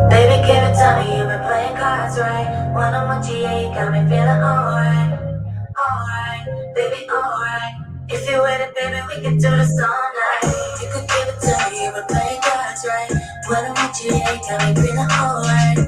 Baby, give it to me, you've been playing cards right. When I'm with you, yeah, you got me feeling alright. Alright, baby, alright. If you're with it, baby, we can do this all night. You could give it to me, you've been playing cards right. When I'm with you, yeah, you got me feeling alright.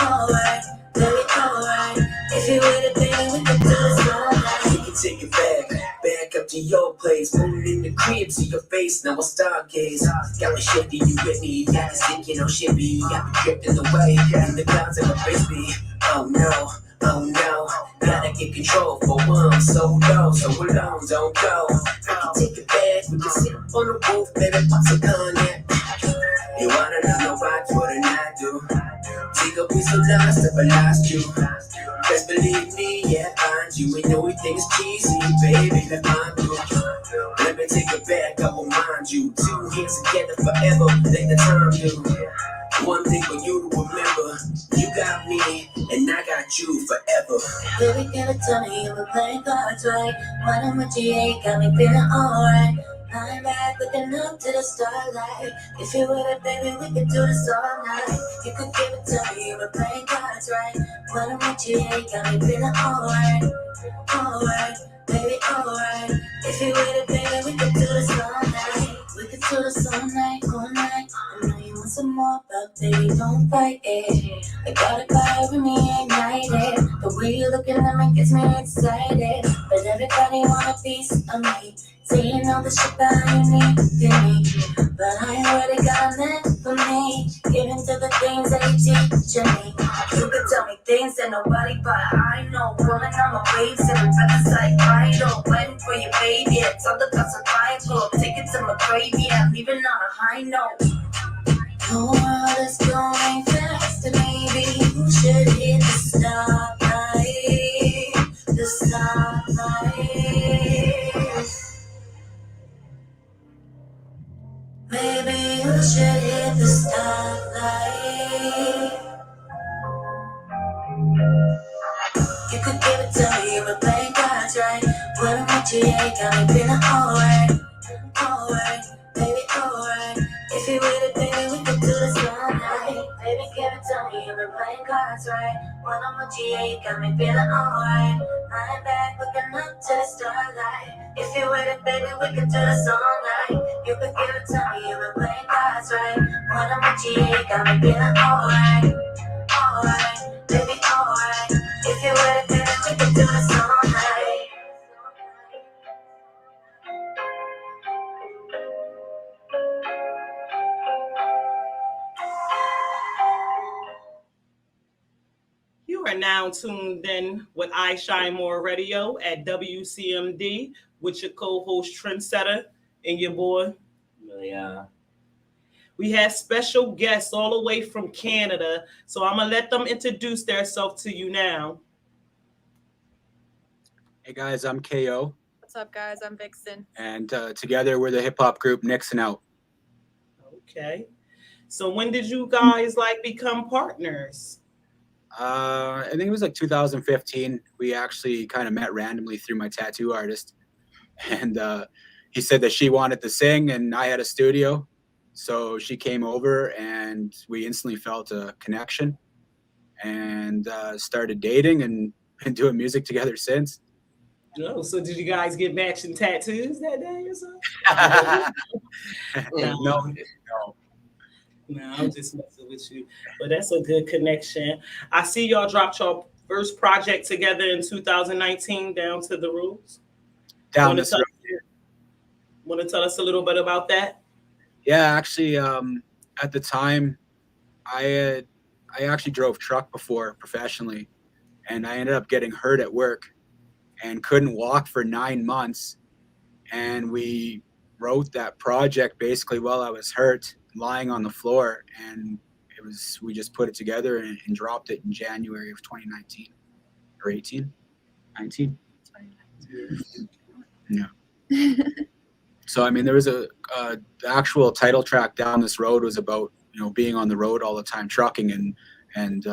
Alright, baby, alright. If you're with it, baby, we can do this all night. We can take it back up to your place. Put it in the crib to your face, now I stargaze. Got me shifty, you with me. Got me thinking, oh shit, be. Got me drifting away. In the clouds of my face, be. Oh no, oh no. Gotta get control for one. So low, so alone, don't go. I can take it back, we can sit up on the roof, baby, pop some cognac. You wanna know no right, what did I do? Take a piece of lust if I lost you. Best believe me, yeah, find you. And everything is cheesy, baby, let mine do. Let me take it back, I will mind you. Two hands together forever, let the time do. One thing for you to remember, you got me, and I got you forever. Baby, give it to me, you were playing cards right. When I'm with you, yeah, you got me feeling alright. I'm back looking up to the starlight. If you're with it, baby, we can do this all night. You could give it to me, you were playing cards right. When I'm with you, yeah, you got me feeling alright. Alright, baby, alright. If you're with it, baby, we can do this all night. We can do this all night, all night. I know you want some more, but baby, don't fight it. I got a fire with me ignited. The way you look at me gets me excited. But everybody want a piece of me. Saying all the shit that you need, but I already got a man for me. Giving to the things that you teaching me. You can tell me things that nobody but I know. Rolling on my waves, every breath is like vital. Waiting for your baby, it's all about survival. Take it to my grave, yeah, leaving on a high note. The world is going fast, and maybe you should hit the stoplight. The stoplight. Maybe you should hit the stoplight. You could give it to me, you were playing cards right. When I'm with you, yeah, you got me feeling alright. Alright, baby, alright. If you're with it, baby, we can do this all night. Baby, give it to me, you were playing cards right. When I'm with you, yeah, you got me feeling alright. I'm back looking up to the starlight. If you're with it, baby, we can do this all night. You could give it to me, you were playing cards right. When I'm with you, yeah, you got me feeling alright. Alright, baby, alright. If you're with it, baby, we can do this all night. You are now tuned in with I Shine More Radio at WCMD with your co-host Trendsetter and your boy. Yeah. We have special guests all the way from Canada, so I'm gonna let them introduce themselves to you now. Hey guys, I'm KO, What's up, guys? I'm Vixen. and together we're the hip hop group Nixon Out. Okay. So when did you guys become partners? I think it was like 2015. We actually kind of met randomly through my tattoo artist, and he said that she wanted to sing, and I had a studio, so she came over, and we instantly felt a connection, and started dating and been doing music together since. Oh, so did you guys get matching tattoos that day or something? No. No, I'm just messing with you. But that's a good connection. I see y'all dropped your first project together in 2019, Down to the Rules. Down this road. Want to tell us a little bit about that? Yeah, actually, at the time, I actually drove truck before professionally, and I ended up getting hurt at work and couldn't walk for 9 months. And we wrote that project basically while I was hurt, lying on the floor, and we just put it together and dropped it in January of 2019 or 18, 19. Yeah. So I mean, there was the actual title track, Down This Road, was about being on the road all the time trucking and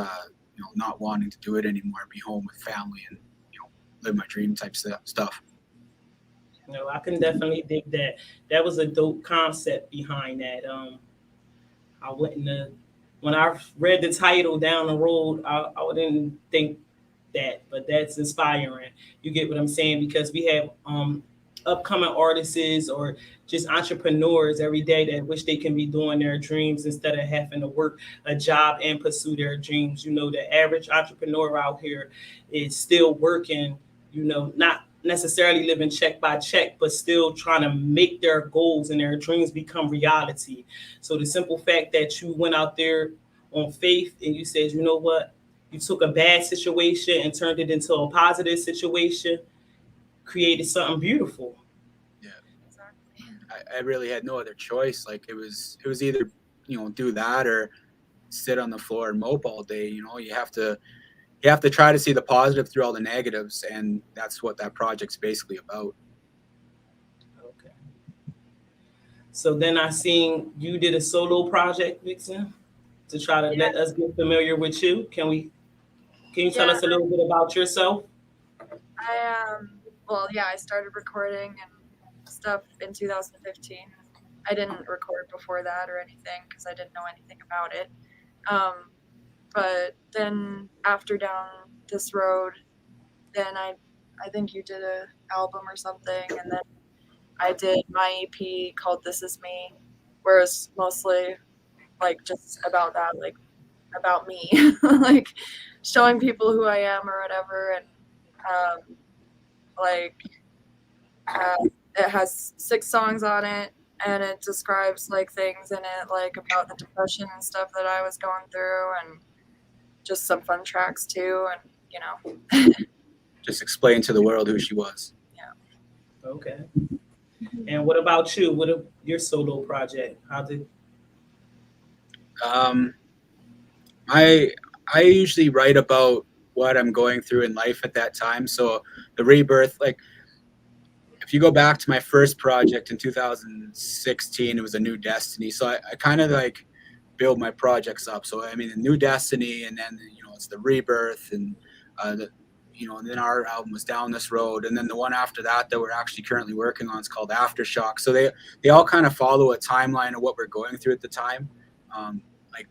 not wanting to do it anymore, be home with family and live my dream type stuff. No, I can definitely dig that. That was a dope concept behind that. I wouldn't have when I read the title down the road, I didn't think that, but that's inspiring. You get what I'm saying? Because we have upcoming artists or just entrepreneurs every day that wish they can be doing their dreams instead of having to work a job and pursue their dreams. You know, the average entrepreneur out here is still working, you know, not necessarily living check by check, but still trying to make their goals and their dreams become reality. So the simple fact that you went out there on faith and you said, you know what, you took a bad situation and turned it into a positive situation, created something beautiful. Yeah, Exactly. I really had no other choice. Like it was either do that or sit on the floor and mope all day. You have to try to see the positive through all the negatives, and that's what that project's basically about. Okay. So then I seen you did a solo project, Vixen, to try to Yeah, let us get familiar with you. Can you tell yeah. us a little bit about yourself? Well, yeah, I started recording and stuff in 2015. I didn't record before that or anything because I didn't know anything about it. Um, but then after Down This Road, then I think you did a album or something, and then I did my EP called This Is Me, where it's mostly like just about that, like about me, like showing people who I am or whatever, and um, like uh, it has 6 songs on it, and it describes like things in it, like about the depression and stuff that I was going through, and just some fun tracks too, and Just explain to the world who she was. yeah. Okay. And what about you? Your solo project? How did Um, I usually write about what I'm going through in life at that time. So the rebirth, like if you go back to my first project in 2016, it was A New Destiny. So I kind of like build my projects up. So I mean, A New Destiny, and then it's the rebirth, and the and then our album was Down This Road, and then the one after that we're actually currently working on is called Aftershock. So they all kind of follow a timeline of what we're going through at the time. Like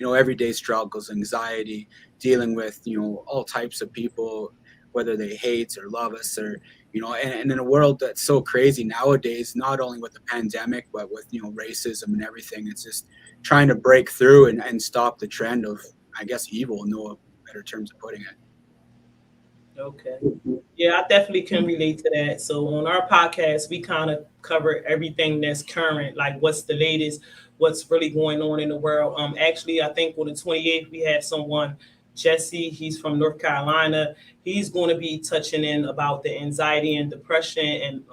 everyday struggles, anxiety, dealing with all types of people, whether they hate or love us, or and in a world that's so crazy nowadays, not only with the pandemic but with racism and everything. It's just trying to break through and stop the trend of, I guess, evil, no better terms of putting it. Okay. Yeah, I definitely can relate to that. So on our podcast, we kind of cover everything that's current, like what's the latest, what's really going on in the world. Actually, I think on the 28th we have someone, Jesse. He's from North Carolina. He's going to be touching in about the anxiety and depression and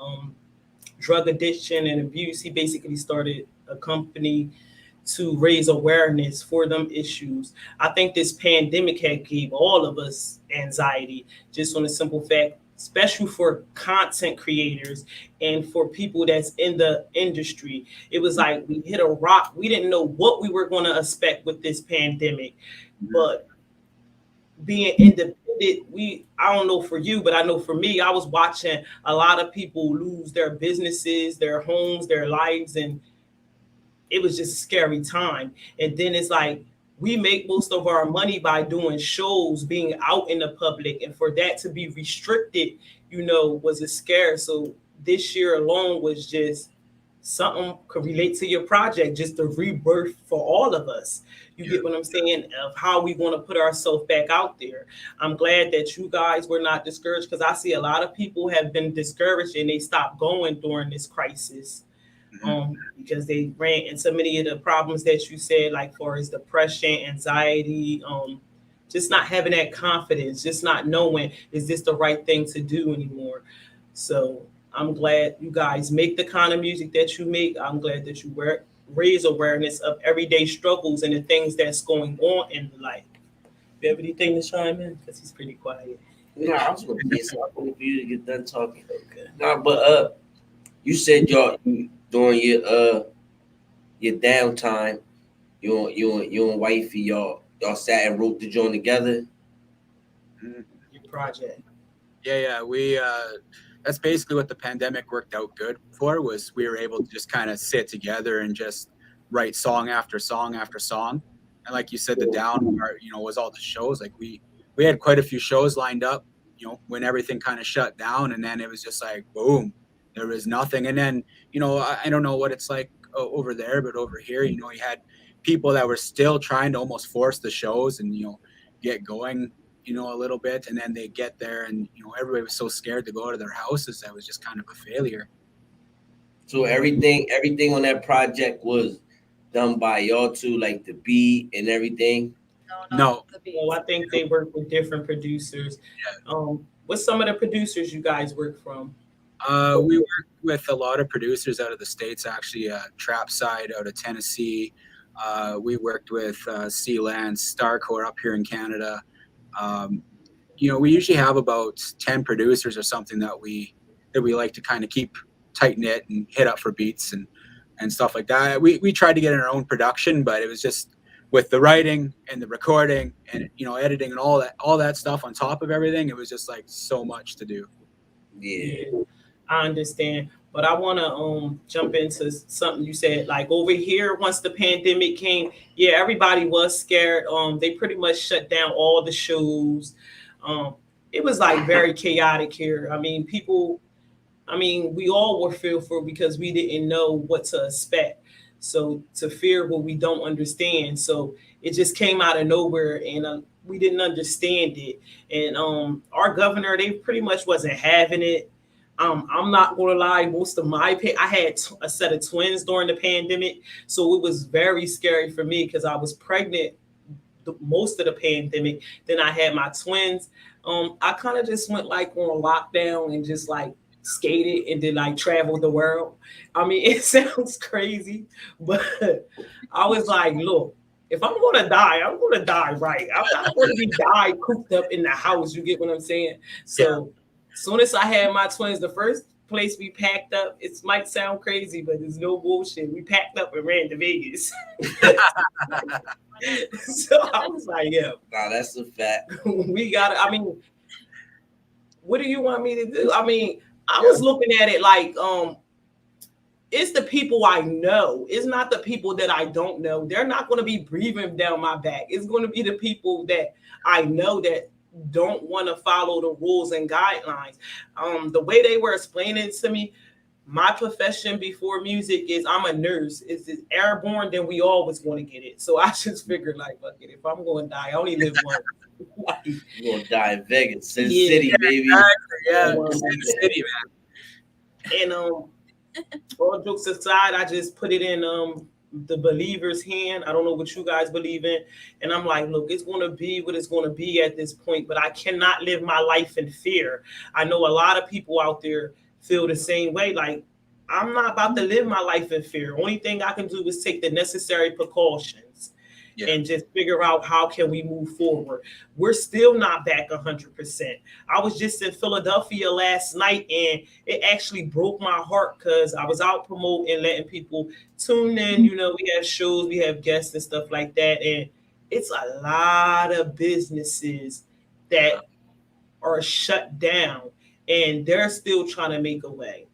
drug addiction and abuse. He basically started a company to raise awareness for them issues. I think this pandemic had gave all of us anxiety, just on a simple fact, especially for content creators and for people that's in the industry. It was like we hit a rock. We didn't know what we were going to expect with this pandemic, but being independent, I don't know for you, but I know for me, I was watching a lot of people lose their businesses, their homes, their lives, and it was just a scary time. And then it's like we make most of our money by doing shows, being out in the public, and for that to be restricted, was a scare. So this year alone was just something could relate to your project, just the rebirth for all of us. You get what I'm saying, of how we want to put ourselves back out there. I'm glad that you guys were not discouraged, because I see a lot of people have been discouraged and they stopped going during this crisis. Because they ran into many of the problems that you said, like far as depression, anxiety, just not having that confidence, just not knowing, is this the right thing to do anymore? So I'm glad you guys make the kind of music that you make. I'm glad that you raise awareness of everyday struggles and the things that's going on in life. You have anything to chime in? Because he's pretty quiet. No, I was gonna get something for you to get done talking. Okay. No, but you said during your downtime, you and wifey y'all sat and wrote the joint together. Your project. Yeah. We that's basically what the pandemic worked out good for, was we were able to just kind of sit together and just write song after song after song. And like you said, the down part, was all the shows. Like we had quite a few shows lined up, when everything kind of shut down, and then it was just like boom, there was nothing. And then I don't know what it's like over there, but over here, you had people that were still trying to almost force the shows and get going, a little bit, and then they get there, and everybody was so scared to go to their houses that was just kind of a failure. So everything on that project was done by y'all two, like the beat and everything. No, No. not the beats. Well, I think they work with different producers. What's some of the producers you guys work from? We work with a lot of producers out of the States, actually. Trap Side out of Tennessee. We worked with C-Lance, Starcore up here in Canada. We usually have about 10 producers or something that we like to kind of keep tight knit and hit up for beats and stuff like that. We tried to get in our own production, but it was just with the writing and the recording and editing and all that stuff on top of everything. It was just like so much to do. Yeah. I understand, but I want to jump into something you said. Like over here, once the pandemic came, yeah, everybody was scared. They pretty much shut down all the shows. It was like very chaotic here. I mean, we all were fearful because we didn't know what to expect. So to fear what we don't understand. So it just came out of nowhere, and we didn't understand it. And our governor, they pretty much wasn't having it. I'm not gonna lie, most of I had a set of twins during the pandemic, so it was very scary for me because I was pregnant most of the pandemic. Then I had my twins. I kind of just went like on lockdown and just like skated and then like traveled the world. I mean, it sounds crazy, but I was like, look, if I'm gonna die, I'm gonna die right. I'm not gonna be die cooped up in the house. You get what I'm saying? So as soon as I had my twins, the first place we packed up, it might sound crazy, but there's no bullshit. We packed up and ran to Vegas. So I was like, yeah. Nah, that's a fact. We got it. I mean, what do you want me to do? I mean, I was looking at it like, it's the people I know. It's not the people that I don't know. They're not going to be breathing down my back. It's going to be the people that I know that don't want to follow the rules and guidelines. The way they were explaining it to me, my profession before music is I'm a nurse. It's airborne, then we always want to get it. So I just figured like, fuck it, if I'm going to die, I only live once. You're going to die in Vegas, Sin Yeah. City, baby. Yeah, Wow. Sin City, man. And all jokes aside, I just put it in the believer's hand. I don't know what you guys believe in. And I'm like, look, it's going to be what it's going to be at this point, but I cannot live my life in fear. I know a lot of people out there feel the same way. Like, I'm not about to live my life in fear. Only thing I can do is take the necessary precautions and just figure out how can we move forward. We're still not back 100%. I was just in Philadelphia last night, and it actually broke my heart because I was out promoting, letting people tune in. We have shows, we have guests and stuff like that. And it's a lot of businesses that are shut down, and they're still trying to make a way.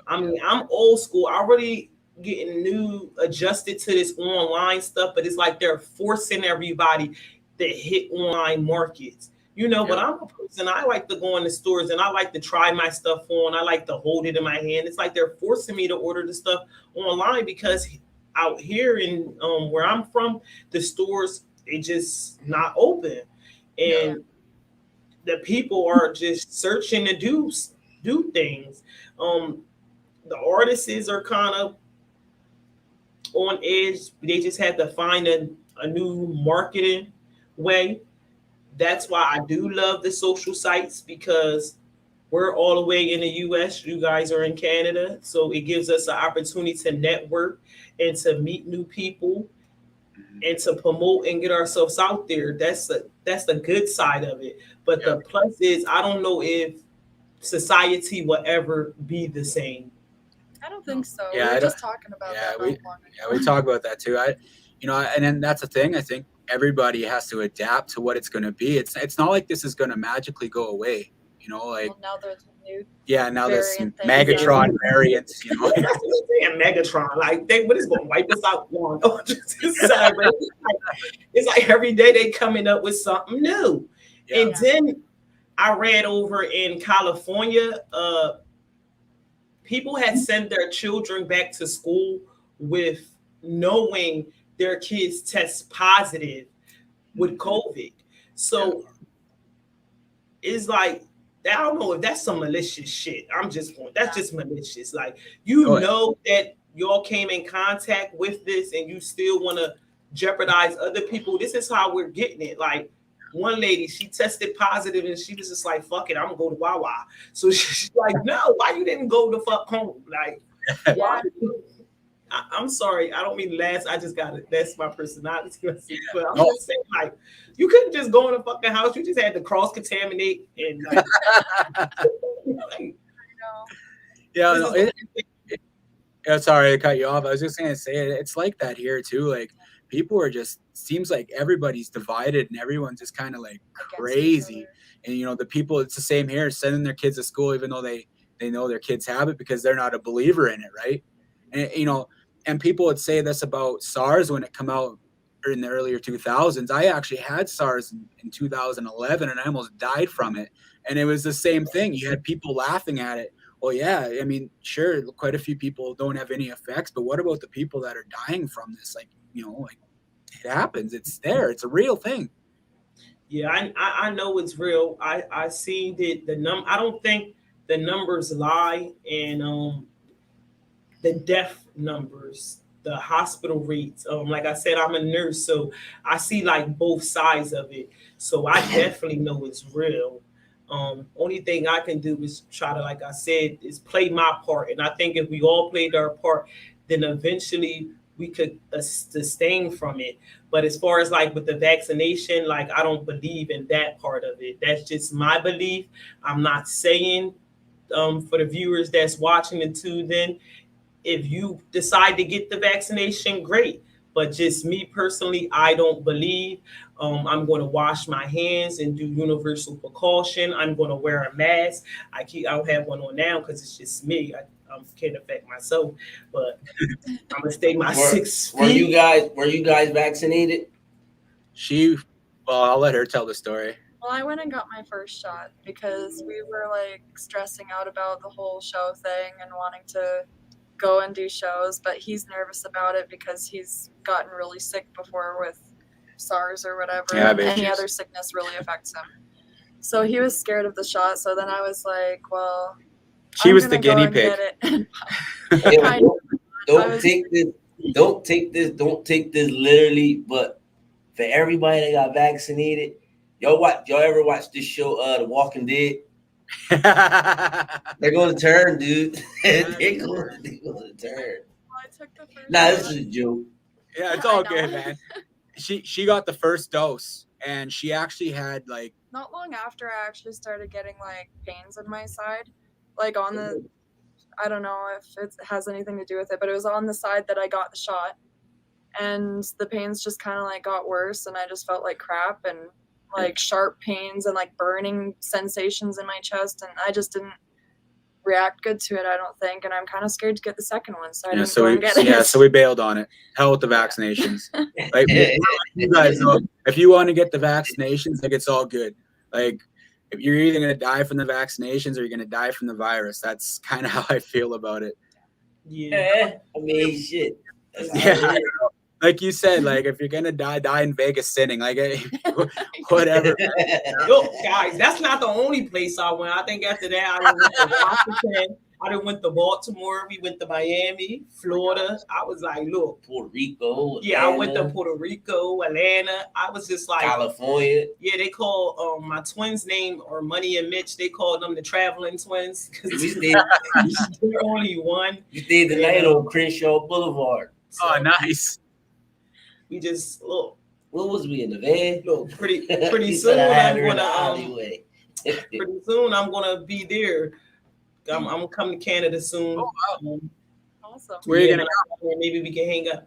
I mean, I'm old school. I already getting adjusted to this online stuff, but it's like they're forcing everybody to hit online markets. But I'm a person, I like to go in the stores and I like to try my stuff on. I like to hold it in my hand. It's like they're forcing me to order the stuff online because out here in where I'm from, the stores, they just not open. And the people are just searching to do things. The artists are kind of on edge. They just had to find a new marketing way. That's why I do love the social sites, because we're all the way in the US. You guys are in Canada. So it gives us an opportunity to network and to meet new people and to promote and get ourselves out there. That's the good side of it. But the plus is, I don't know if society will ever be the same. I don't think so. Yeah, we were just talking about that. We talk about that too. And then that's the thing. I think everybody has to adapt to what it's going to be. It's not like this is going to magically go away. Well, now there's new Yeah, now there's some variant things. Megatron variants, you know. That's what I'm saying, Megatron. Like, what is going to wipe us out? One, oh, just celebrate. It's like every day they coming up with something new. Yeah. And then I read over in California, people had sent their children back to school with knowing their kids test positive with COVID. So it's like, I don't know if that's some malicious shit. That's just malicious. Like, you know that y'all came in contact with this and you still want to jeopardize other people. This is how we're getting it. Like, one lady, she tested positive and she was just like, fuck it, I'm gonna go to Wawa. So she's like, no, why you didn't go the fuck home? Like, why? I'm sorry, I don't mean to laugh. I just got it. That's my personality. But I'm just saying, like, you couldn't just go in the fucking house. You just had to cross contaminate and like. Sorry to cut you off. I was just gonna say it's like that here too. Like, people are just, seems like everybody's divided and everyone's just kind of like crazy. And you know, the people, it's the same here, sending their kids to school even though they know their kids have it because they're not a believer in it, right? And you know, and people would say this about SARS when it come out in the earlier 2000s. I actually had SARS in 2011 and I almost died from it. And it was the same thing. You had people laughing at it. Well, yeah, I mean, sure, quite a few people don't have any effects, but what about the people that are dying from this? Like, you know, like, it happens. It's there. It's a real thing. Yeah, I know it's real. I see that I don't think the numbers lie, and the death numbers, the hospital rates. Like I said, I'm a nurse, so I see like both sides of it. So I definitely know it's real. Only thing I can do is try to, like I said, is play my part. And I think if we all played our part, then eventually we could sustain from it. But as far as like with the vaccination, like, I don't believe in that part of it. That's just my belief. I'm not saying for the viewers that's watching and tuned in, if you decide to get the vaccination, great. But just me personally, I don't believe. I'm going to wash my hands and do universal precaution. I'm going to wear a mask. I don't have one on now because it's just me. I can't affect myself, but I'm gonna stay my 6 feet. Were you guys vaccinated? Well, I'll let her tell the story. Well, I went and got my first shot because we were like stressing out about the whole show thing and wanting to go and do shows, but he's nervous about it because he's gotten really sick before with SARS or whatever. Yeah, any other sickness really affects him. So he was scared of the shot. So then I was like, well, she was the guinea pig. Don't take this literally, but for everybody that got vaccinated, y'all ever watch this show, The Walking Dead? They're gonna turn, dude. They're gonna turn. Well, I took the first Nah, this is a joke. Yeah, it's all good, man. She got the first dose and she actually had like, not long after I actually started getting like pains in my side, like on the, I don't know if it has anything to do with it, but it was on the side that I got the shot, and the pains just kind of like got worse, and I just felt like crap and like sharp pains and like burning sensations in my chest, and I just didn't react good to it, I don't think, and I'm kind of scared to get the second one, so I didn't go and get it. So we bailed on it. Hell with the vaccinations. Like, you guys know, if you want to get the vaccinations, like, it's all good. Like, if you're either going to die from the vaccinations or you're going to die from the virus, that's kind of how I feel about it. Yeah, I mean, shit. Yeah, like you said, like, if you're gonna die in Vegas sinning, like, whatever. Look, guys, that's not the only place I went. I think after that, I went to Washington. I done went to Baltimore. We went to Miami, Florida. I was like, look, Puerto Rico. Yeah, I went to Puerto Rico, Atlanta. I was just like, California. Yeah, they call my twins' name, or Money and Mitch. They called them the traveling twins because they're only one. You stayed the night on Crenshaw Boulevard. So, oh, nice. We just look. What was we in the van? Look, pretty soon pretty soon I'm gonna be there. I'm gonna come to Canada soon. Oh, wow. Awesome. Where are you gonna go? Maybe we can hang out.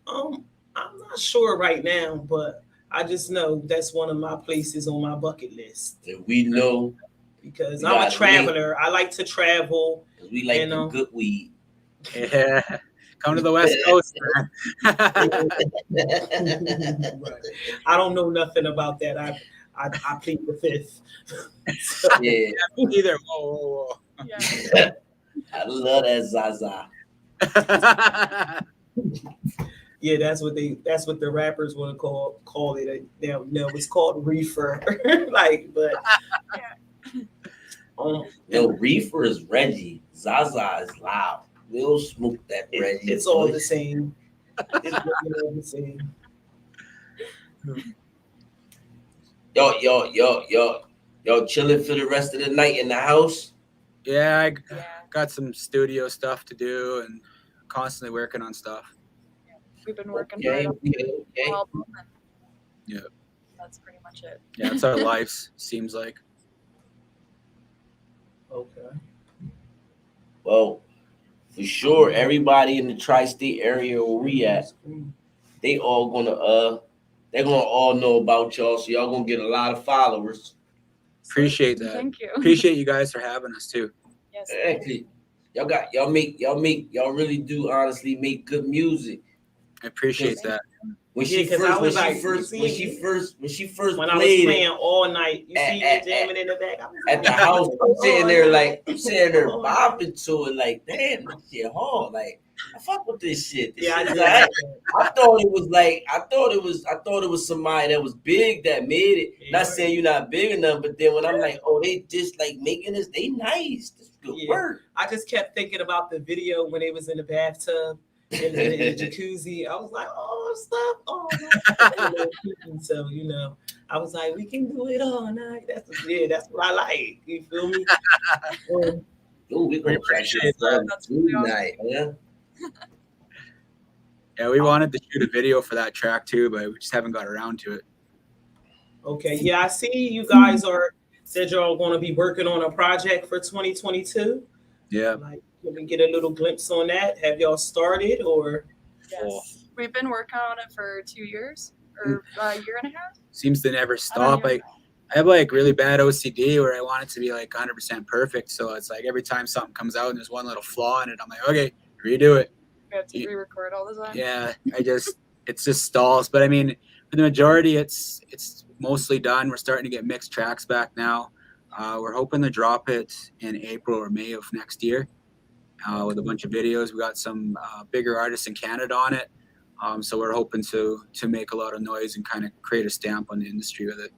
I'm not sure right now, but I just know that's one of my places on my bucket list. And we know because You I'm a gotta traveler. I like to travel. We like You the know. good weed. Yeah. Come to the West Coast, man. Right. I don't know nothing about that. I plead the fifth. So, Yeah, Me neither. Whoa, Yeah. I love that Zaza. yeah, that's what the rappers want to call it. No, it's called reefer. Like, but Yo, reefer is Reggie. Zaza is loud. We'll smoke that Reggie. it's all the same. It's really all the same. Y'all chilling for the rest of the night in the house? Yeah, I Yeah. got some studio stuff to do and constantly working on stuff. We've been working Okay, hard on okay, the okay. album, and Yeah. that's pretty much it. Yeah, it's our lives, seems like. Okay. Well, for sure, everybody in the tri-state area where we at, they're gonna all know about y'all, so y'all gonna get a lot of followers. Appreciate that. Thank you. Appreciate you guys for having us too. Yes. Actually, y'all really do honestly make good music. I appreciate that. When Yeah, she 'cause I was like, first when when I she first was played playing it all night, you see me at- jamming in the back. I was at the like, house, I'm sitting there Oh, bopping to it like, damn, this shit hard. Like, I fuck with this shit. This yeah, I shit is did. alright. I thought it was somebody that was big that made it. Yeah. Not saying you're not big enough, but then when I'm like, oh, they just like making this, they nice. This is good Yeah. work. I just kept thinking about the video when they was in the bathtub in the jacuzzi. I was like, oh, stuff. Oh, no. So, I was like, we can do it all night. That's what I like. You feel me? Ooh, we gonna try appreciate that That's really awesome. tonight, yeah. Yeah, we wanted to shoot a video for that track too, but we just haven't got around to it. Okay. Yeah, I see you guys said you're all going to be working on a project for 2022. Yeah. Like, can we get a little glimpse on that? Have y'all started or? Yes. We've been working on it for 2 years or a year and a half. Seems to never I don't stop. even Like I have like really bad OCD where I want it to be like 100% perfect. So it's like every time something comes out and there's one little flaw in it, I'm like, okay, redo it. We have to re-record all the time. Yeah, it just stalls. But I mean, for the majority, it's mostly done. We're starting to get mixed tracks back now. We're hoping to drop it in April or May of next year with a bunch of videos. We got some bigger artists in Canada on it. So we're hoping to make a lot of noise and kind of create a stamp on the industry with it.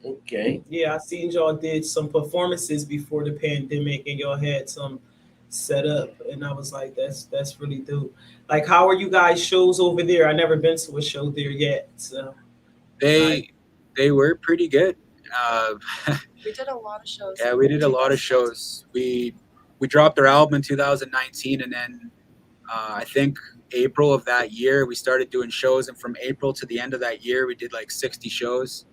Okay. Yeah, I seen y'all did some performances before the pandemic and y'all had some set up, and I was like, that's really dope. Like, how are you guys shows over there? I never been to a show there yet. So They were pretty good. We did a lot of shows. Yeah, we did a lot of shows. We dropped our album in 2019, and then I think April of that year we started doing shows, and from April to the end of that year we did like 60 shows,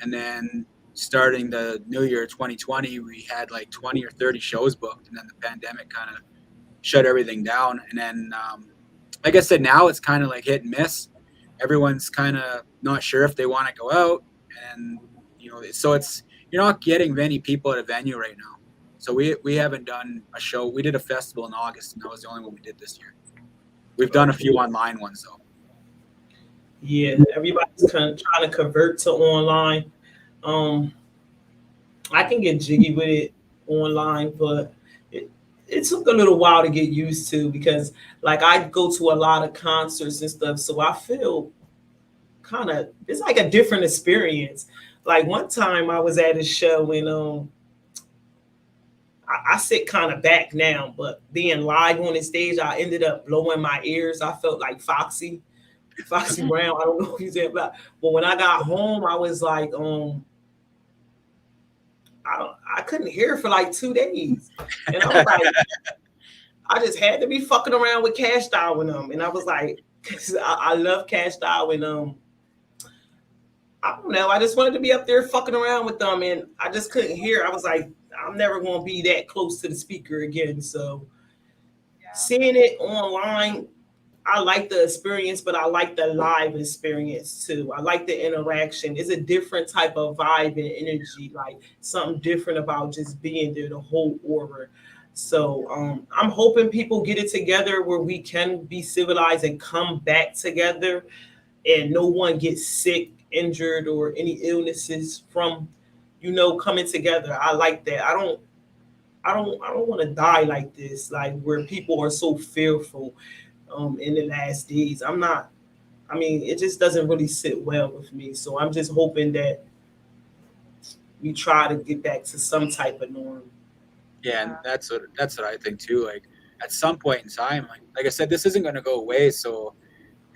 and then starting the new year 2020 we had like 20 or 30 shows booked, and then the pandemic kind of shut everything down. And then like I said, now it's kind of like hit and miss. Everyone's kind of not sure if they want to go out, and so it's, you're not getting many people at a venue right now. So we haven't done a show. We did a festival in August, and that was the only one we did this year. We've done a few online ones though. yeah, everybody's kind of trying to convert to online. I can get jiggy with it online, but it took a little while to get used to, because like I go to a lot of concerts and stuff, so I feel kind of, it's like a different experience. Like one time I was at a show and I sit kind of back now, but being live on the stage, I ended up blowing my ears. I felt like Foxy Brown. I don't know if you said about, but when I got home, I was like, I couldn't hear for like 2 days, and I was like, I just had to be fucking around with Cash Doll with them, and I was like, 'cause I love Cash Doll, and I don't know, I just wanted to be up there fucking around with them, and I just couldn't hear. I was like, I'm never going to be that close to the speaker again. So Yeah. seeing it online, I like the experience, but I like the live experience too. I like the interaction. It's a different type of vibe and energy, like something different about just being there, the whole aura. So I'm hoping people get it together where we can be civilized and come back together, and no one gets sick, injured, or any illnesses from, coming together. I like that. I don't want to die like this, like where people are so fearful in the last days. It just doesn't really sit well with me. So I'm just hoping that we try to get back to some type of norm. Yeah, and that's what I think too. Like at some point in time, like I said, this isn't going to go away. So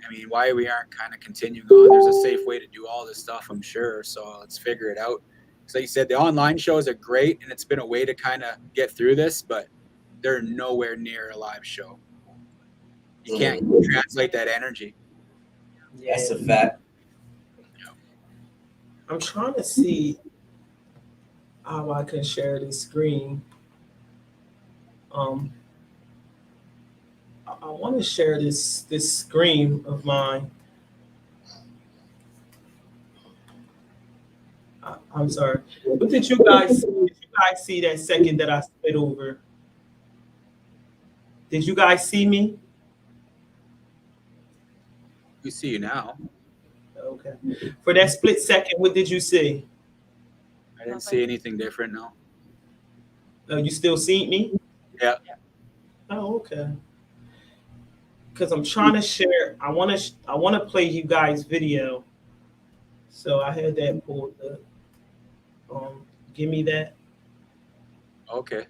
I mean, why we aren't kind of continuing on? There's a safe way to do all this stuff, I'm sure. So let's figure it out. So like you said, the online shows are great, and it's been a way to kind of get through this, but they're nowhere near a live show. You can't translate that energy. That's a fact. I'm trying to see how I can share this screen. I want to share this screen of mine. I'm sorry. But did you guys see that second that I spit over? Did you guys see me? We see you now. Okay. For that split second, what did you see? I didn't see anything different. No. You still see me? Yeah. Oh, okay. Because I'm trying to share. I want to play you guys video. So I had that pulled up. Give me that. Okay.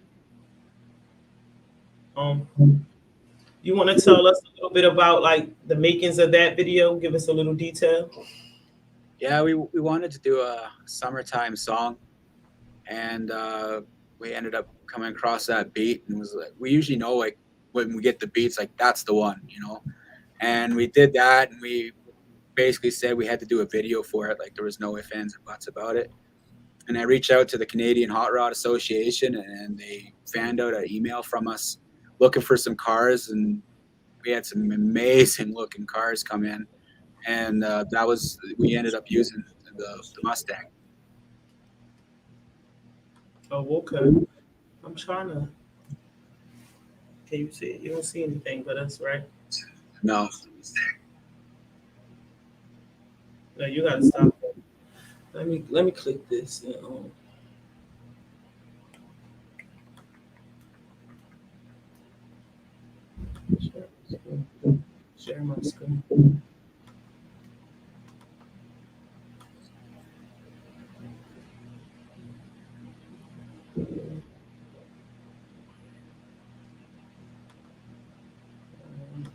You want to tell us a little bit about like the makings of that video? Give us a little detail. Yeah, we wanted to do a summertime song, and we ended up coming across that beat, and was like, we usually know like when we get the beats, like that's the one, and we did that, and we basically said we had to do a video for it, like there was no ifs, ands, or buts about it. And I reached out to the Canadian Hot Rod Association, and they fanned out an email from us looking for some cars, and we had some amazing looking cars come in, and we ended up using the Mustang. Oh, okay. I'm trying to. Can you see it? You don't see anything, but that's right. No. No, you gotta stop it. Let me click this. Share my screen.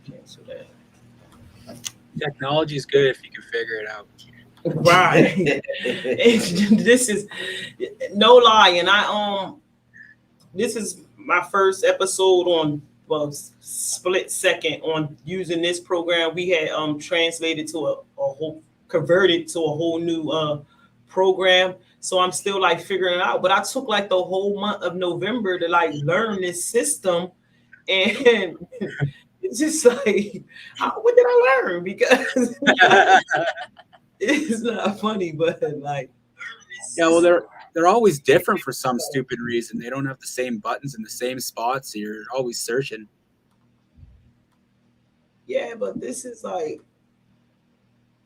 Cancel that. Technology is good if you can figure it out. Right. This is no lie, and this is my first episode on split second on using this program. We had translated to a whole converted to a whole new program. So I'm still like figuring it out. But I took like the whole month of November to like learn this system, and it's just like, what did I learn? Because it's not funny, but like, yeah, well, they're always different for some stupid reason. They don't have the same buttons in the same spots. So you're always searching. Yeah, but this is like,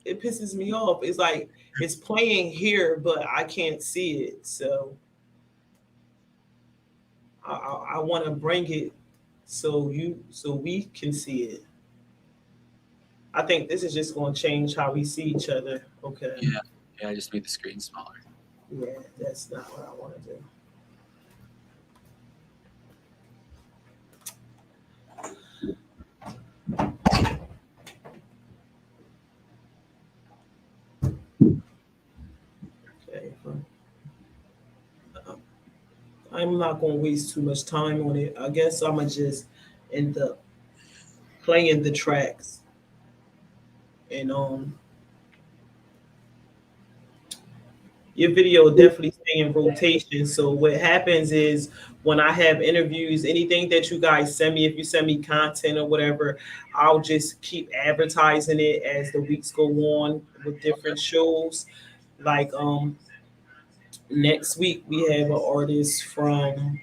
it pisses me off. It's like it's playing here, but I can't see it. So I want to bring it so we can see it. I think this is just going to change how we see each other. Okay. Yeah, I just made the screen smaller. Yeah, that's not what I want to do. Okay. I'm not going to waste too much time on it. I guess I'm going to just end up playing the tracks. And your video will definitely stay in rotation. So what happens is when I have interviews, anything that you guys send me, if you send me content or whatever, I'll just keep advertising it as the weeks go on with different shows. Like next week we have an artist from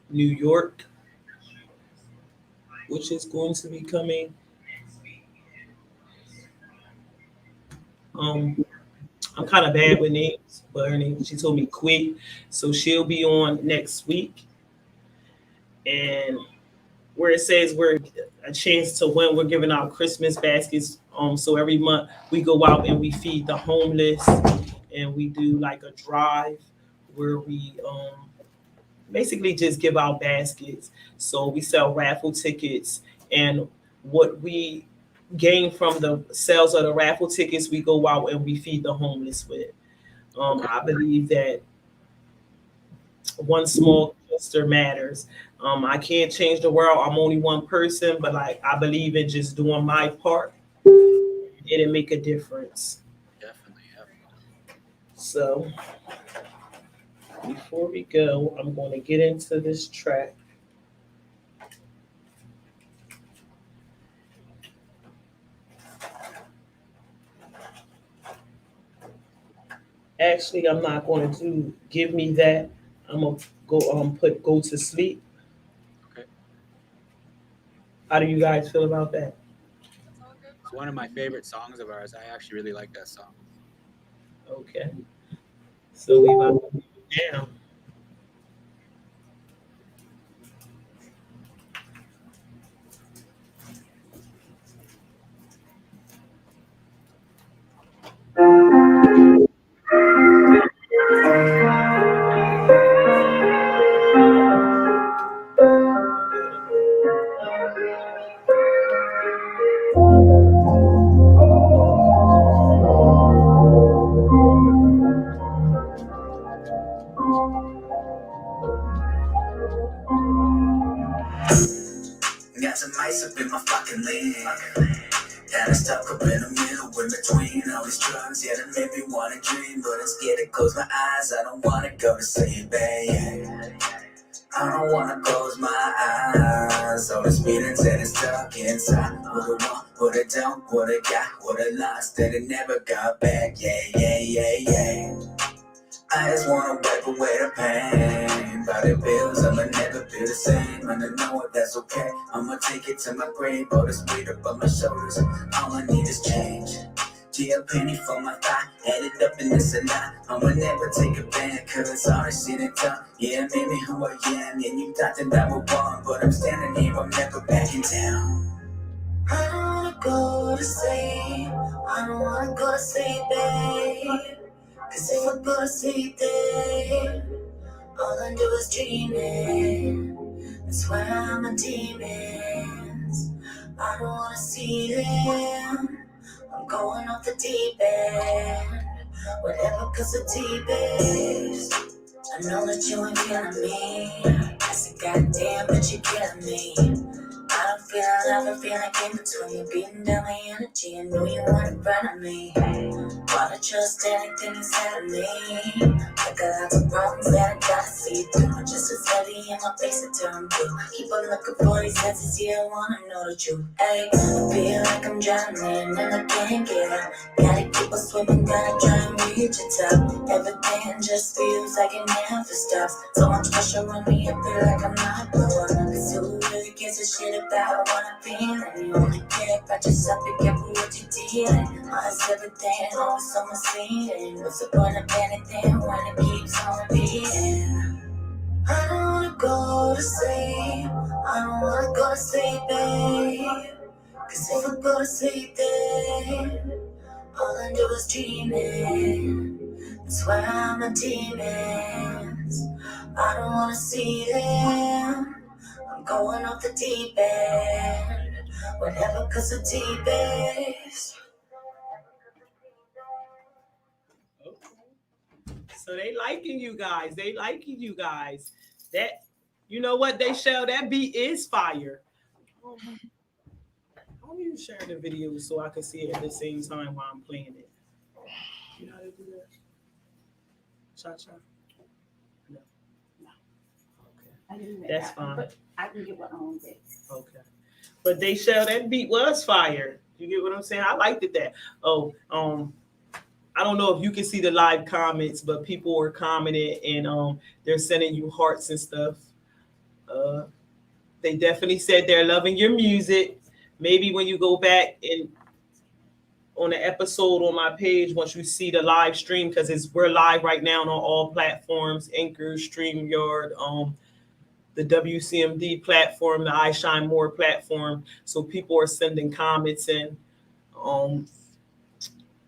New York, which is going to be coming. Um, I'm kind of bad with names, but her name, she told me quick. So she'll be on next week. And where it says we're a chance to win, we're giving out Christmas baskets. So every month we go out and we feed the homeless, and we do like a drive where we basically just give out baskets. So we sell raffle tickets, and what we gain from the sales of the raffle tickets, we go out and we feed the homeless with. I believe that one small gesture matters. I can't change the world. I'm only one person, but like I believe in just doing my part. It'll make a difference. Definitely, yeah. So before we go, I'm going to get into this track. Actually, I'm not going to do give me that. I'm gonna put go to sleep. Okay. How do you guys feel about that? That's all good. It's one of my favorite songs of ours. I actually really like that song. Okay. So we about to move down. Got some ice up in my fucking leg. Had to stuck up in the middle in between all these drugs. Yeah, that made me wanna dream, but I'm scared to close my eyes. I don't wanna go to sleep, yeah. I don't wanna close my eyes. All this feelings that is stuck inside. What I want, what I don't, what I got, what I lost that I never got back. Yeah. I just wanna wipe away the pain. By the bills, I'ma never feel the same. And I know it, that's okay. I'ma take it to my grave. All this weight up on my shoulders. All I need is change. G a penny for my thigh. Headed up in this a lot. I'ma never take it back. Cause all this shit ain't done. Yeah, it made me who I am. And you thought that I would won. But I'm standing here, I'm never backing down. I don't wanna go to sleep. I don't wanna go to sleep, babe. Cause if I go to sleep there, all I do is dreaming. That's why I'm a demons. I don't wanna see them. I'm going off the deep end. Whatever, cause the deep is. I know that you ain't feeling me. I said, goddamn, but you're killing me. I don't feel another feeling in between you, beating down my energy. I know you want in front of me. Wanna trust anything inside of me. I got lots of problems that I gotta see through. Just as heavy in my face to turn blue. Keep on looking for these answers, yeah, I wanna know the truth. Ay, I feel like I'm drowning and I can't get out. Gotta keep on swimming, gotta try and reach the top. Everything just feels like it never stops. So much pressure on me, I feel like I'm not the one. Cause who really gives a shit about what I'm feeling? You only care about yourself, be careful what you're dealing. Honest everything, always someone's feeling. What's the point of anything when it keeps on repeating? I don't wanna go to sleep. I don't wanna go to sleep, babe. Cause if I go to sleep, then all I do is dreaming. That's why I'm a demons. I don't wanna see them. I'm going off the deep end. Whatever, cause the deep is. So they liking you guys. They liking you guys. That you know what they show that beat is fire. How are you sharing the video so I can see it at the same time while I'm playing it? You know how to do that? Cha cha. No. Okay. I didn't. That's fine. But I can get what I own it. Okay. But they shell that beat was fire. You get what I'm saying? I liked it that. Oh, I don't know if you can see the live comments, but people were commenting and they're sending you hearts and stuff. Uh they definitely said they're loving your music. Maybe when you go back and on the episode on my page, once you see the live stream, because we're live right now on all platforms, Anchor, StreamYard, the WCMD platform, the I Shine More platform. So people are sending comments in.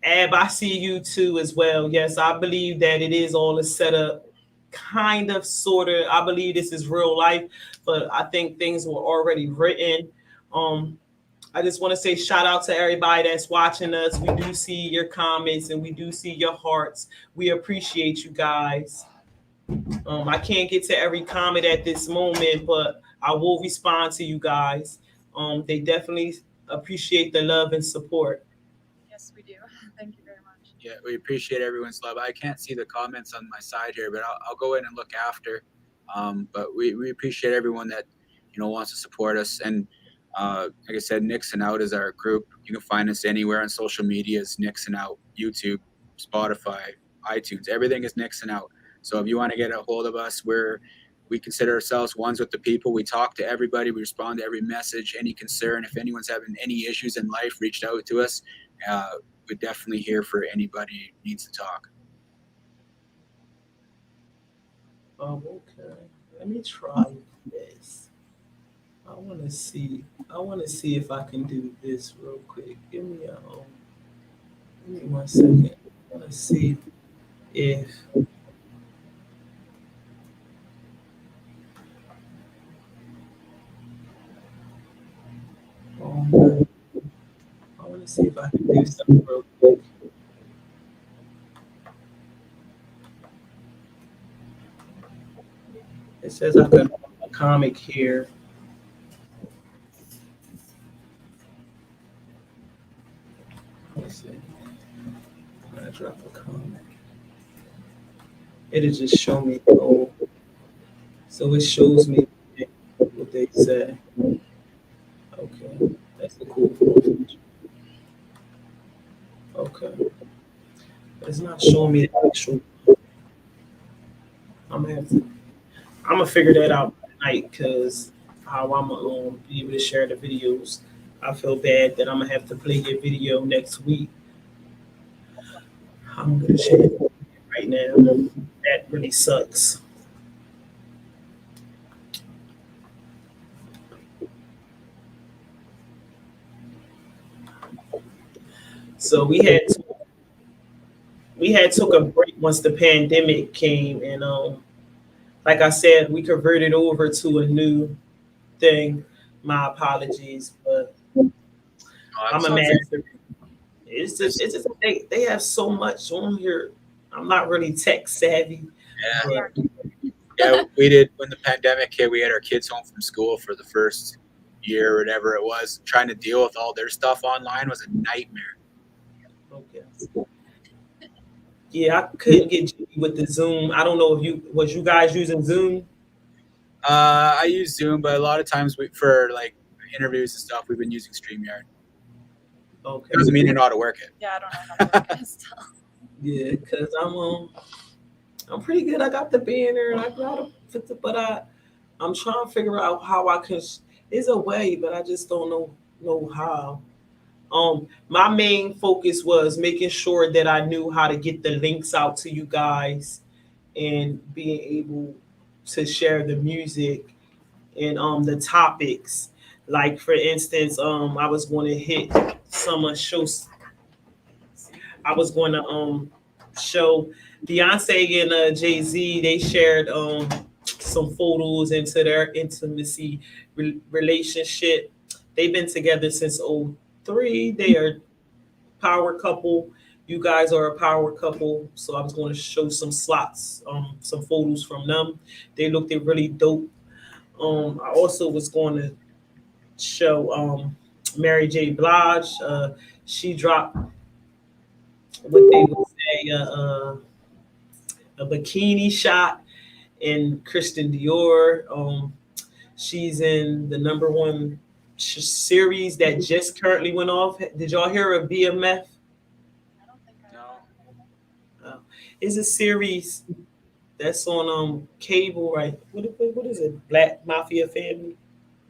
Ab, I see you too as well. Yes, I believe that it is all a setup, kind of, sort of. I believe this is real life, but I think things were already written. I just want to say shout out to everybody that's watching us. We do see your comments and we do see your hearts. We appreciate you guys. I can't get to every comment at this moment, but I will respond to you guys. They definitely appreciate the love and support. Yes, we do. Thank you very much. Yeah, we appreciate everyone's love. I can't see the comments on my side here, but I'll go in and look after. But we appreciate everyone that wants to support us. And like I said, Nixon Out is our group. You can find us anywhere on social media as Nixon Out, YouTube, Spotify, iTunes. Everything is Nixon Out. So if you want to get a hold of us, we consider ourselves ones with the people. We talk to everybody. We respond to every message, any concern. If anyone's having any issues in life, reach out to us. We're definitely here for anybody who needs to talk. Okay. Let me try this. I want to see if I can do this real quick. Give me 1 second. I want to see if I want to see if I can do something real quick. It says I can a comic here. Let's see. I drop a comment. It'll just show me. Oh, so it shows me what they say. Okay, that's the cool feature. Okay, but it's not showing me the actual. I'm gonna figure that out tonight because how I'm gonna be able to share the videos. I feel bad that I'm gonna have to play your video next week. I'm gonna share it right now. That really sucks. So we had took a break once the pandemic came, and like I said, we converted over to a new thing. My apologies, but I'm a master. It's just they have so much on here. I'm not really tech savvy. Yeah. Yeah, we did when the pandemic hit. We had our kids home from school for the first year or whatever it was. Trying to deal with all their stuff online was a nightmare. Okay. Yeah, I couldn't get jiggy with the Zoom. I don't know if you guys using Zoom. I use Zoom, but a lot of times for like interviews and stuff, we've been using StreamYard. Okay. It doesn't mean you know how to work it. Yeah, I don't know how to work it still. Yeah, because I'm pretty good. I got the banner and I got it, but I'm trying to figure out how I can. There's a way, but I just don't know how. My main focus was making sure that I knew how to get the links out to you guys and being able to share the music and the topics. Like for instance, I was going to hit some shows. I was going to show Beyonce and Jay-Z. They shared some photos into their intimacy relationship. They've been together since 2003. They are power couple. You guys are a power couple. So I was going to show some slots, some photos from them. They looked really dope. I also was going to show Mary J. Blige. She dropped what they would say a bikini shot, and Christian Dior. She's in the number one series that just currently went off. Did y'all hear of BMF? I don't think I No. It's a series that's on cable, right? What is it? Black Mafia Family.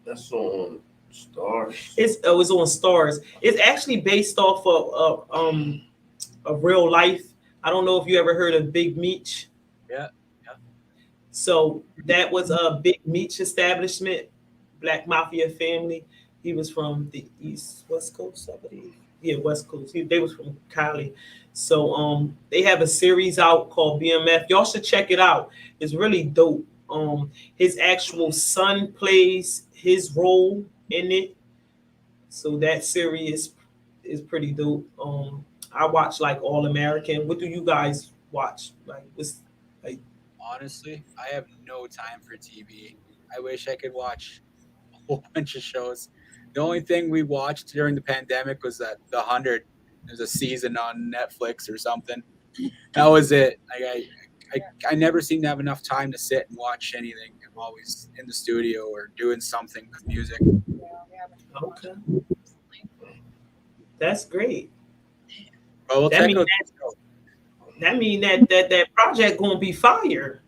That's on Stars. It's on Stars. It's actually based off of real life. I don't know if you ever heard of Big Meech. Yeah. So that was a Big Meech establishment, Black Mafia Family. He was from the West Coast, I believe. Yeah, West Coast. They was from Cali. So they have a series out called BMF. Y'all should check it out. It's really dope. His actual son plays his role in it. So that series is pretty dope. I watch like All American. What do you guys watch? Like what's like Honestly, I have no time for TV. I wish I could watch a whole bunch of shows. The only thing we watched during the pandemic was that The 100. There's a season on Netflix or something. That was it. Like I never seem to have enough time to sit and watch anything. I'm always in the studio or doing something with music. we haven't watched okay. it recently. That's great. But we'll That check mean out. That mean that project gonna be fire.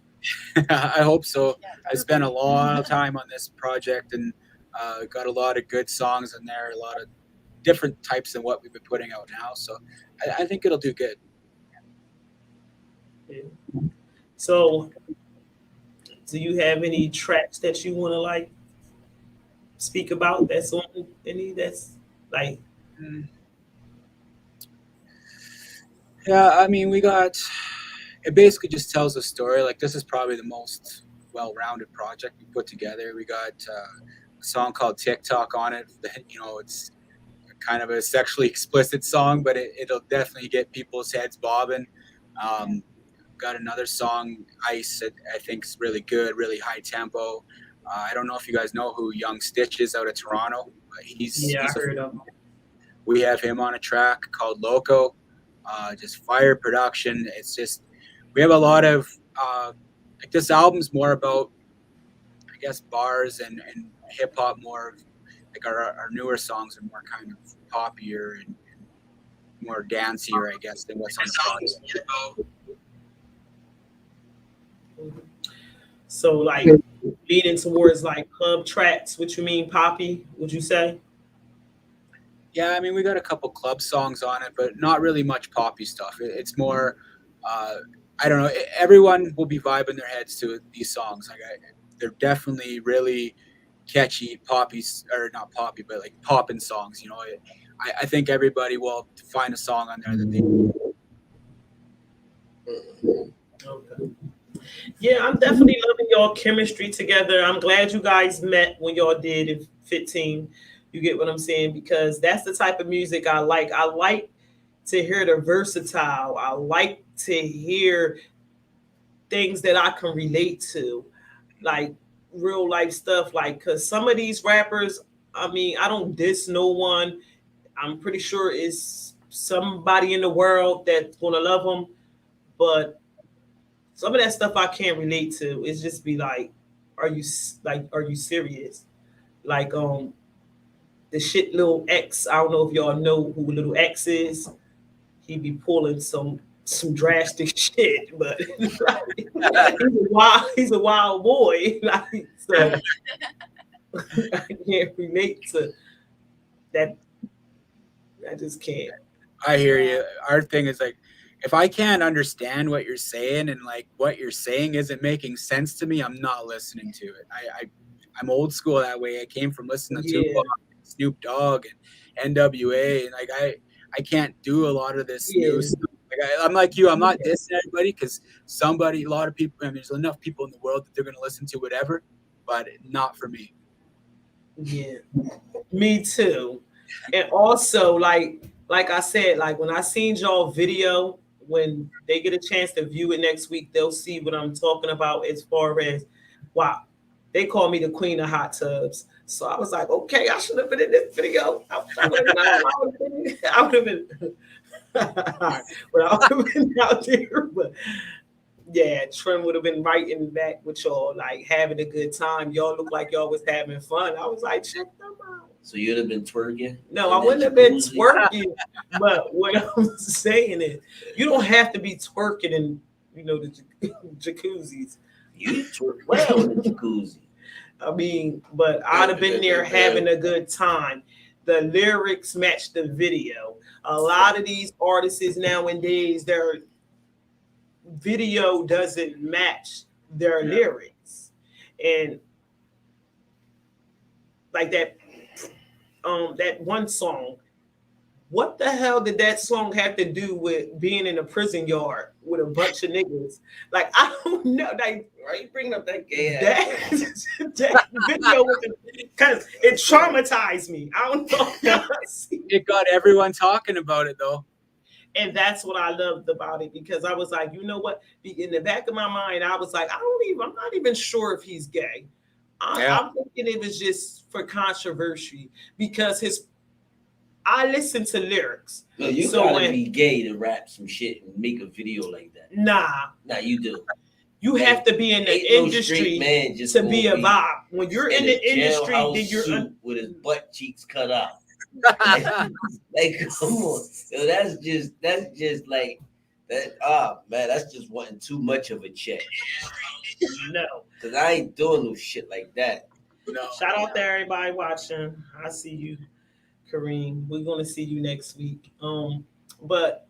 I hope so. Yeah, I spent a lot of time on this project and got a lot of good songs in there, a lot of different types than what we've been putting out now. So I think it'll do good. So do you have any tracks that you wanna like speak about that's on any that's like Mm. Yeah, I mean, it basically just tells a story. Like, this is probably the most well-rounded project we put together. We got a song called TikTok on it. It's kind of a sexually explicit song, but it'll definitely get people's heads bobbing. Got another song, Ice, that I think is really good, really high tempo. I don't know if you guys know who Young Stitch is out of Toronto. He's I heard of We have him on a track called Loco. Just fire production. It's just, we have a lot of like, this album's more about, I guess, bars and hip hop. More of, like, our newer songs are more kind of poppier and more dancier, I guess, than what's on the project. So like leaning towards like club tracks, what you mean poppy, would you say? Yeah, I mean, we got a couple club songs on it, but not really much poppy stuff. It's more, I don't know. Everyone will be vibing their heads to these songs. Like, they're definitely really catchy poppy, or not poppy, but like poppin' songs. I think everybody will find a song on there that they. Okay. Yeah, I'm definitely loving y'all chemistry together. I'm glad you guys met when y'all did in 15. You get what I'm saying? Because that's the type of music I like. I like to hear the versatile. I like to hear things that I can relate to, like real life stuff. Like, because some of these rappers, I mean, I don't diss no one. I'm pretty sure it's somebody in the world that's gonna love them, but some of that stuff I can't relate to. It's just be like, are you serious? Like the shit Lil X. I don't know if y'all know who Lil X is. He be pulling some drastic shit, but he's a wild boy. Like, so I can't relate to that. I just can't. I hear you. Our thing is like, if I can't understand what you're saying and like what you're saying isn't making sense to me, I'm not listening to it. I'm old school that way. I came from listening to Tupac, Snoop Dogg, and NWA, and like I can't do a lot of this new stuff. Like, I'm like you. I'm not dissing everybody because a lot of people. I mean, there's enough people in the world that they're gonna listen to whatever, but not for me. Yeah, me too. And also, like I said, like when I seen y'all video, when they get a chance to view it next week, they'll see what I'm talking about as far as, wow, they call me the queen of hot tubs. So I was like, okay, I should have been in this video. I would have been, but I would have been out there. But Yeah, Trim would have been right in the back with y'all, like having a good time. Y'all look like y'all was having fun. I was like, check them out. So you'd have been twerking? No, in I that wouldn't have been jacuzzi? twerking. But what I'm saying is, you don't have to be twerking in, the jacuzzis. You twerk well in the jacuzzi. I mean, but I'd have been there having a good time. The lyrics match the video. A lot of these artists nowadays, their video doesn't match their lyrics. And like that one song, what the hell did that song have to do with being in a prison yard with a bunch of niggas? Like, I don't know. Like, Why you bringing up that gay ass? that video because it traumatized me. I don't know. It got everyone talking about it though. And that's what I loved about it, because I was like, you know what? In the back of my mind, I was like, I'm not even sure if he's gay. I'm thinking it was just for controversy, because I listen to lyrics. No, you So gotta when- be gay to rap some shit and make a video like that. Nah, Nah, you do. you have to be in the Ain't no industry straight man just to be a gonna vibe. When you're in the industry, jailhouse then you're suit with his butt cheeks cut out. Like, come on. Yo, that's just like that. Ah, man, that's just wanting too much of a check. no. Cause I ain't doing no shit like that. No. Shout out to everybody watching. I see you, Kareem. We're gonna see you next week. But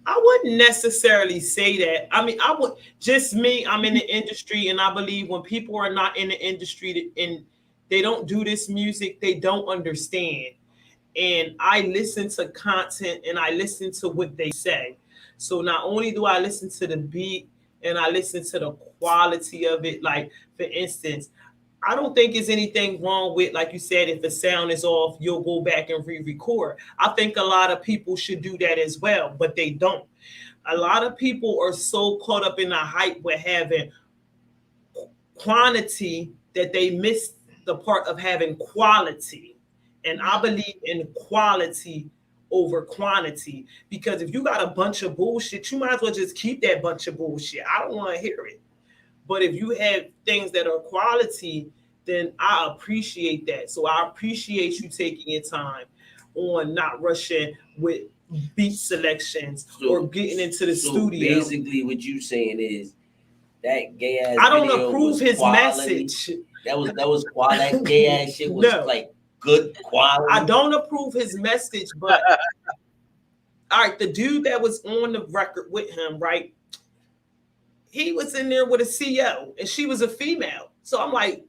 I wouldn't necessarily say that. I mean, I'm in the industry, and I believe when people are not in the industry and they don't do this music, they don't understand. And I listen to content and I listen to what they say. So not only do I listen to the beat and I listen to the quality of it, like for instance, I don't think there's anything wrong with, like you said, if the sound is off, you'll go back and re-record. I think a lot of people should do that as well, but they don't. A lot of people are so caught up in the hype with having quantity that they miss the part of having quality. And I believe in quality over quantity, because if you got a bunch of bullshit, you might as well just keep that bunch of bullshit. I don't want to hear it. But if you have things that are quality, then I appreciate that. So I appreciate you taking your time on not rushing with beat selections or getting into the studio. Basically, what you saying is that gay ass. I don't video approve was his quality. message. That was quality. That gay ass shit was No. like good quality. I don't approve his message, but all right, the dude that was on the record with him, right? He was in there with a CO and she was a female. So I'm like,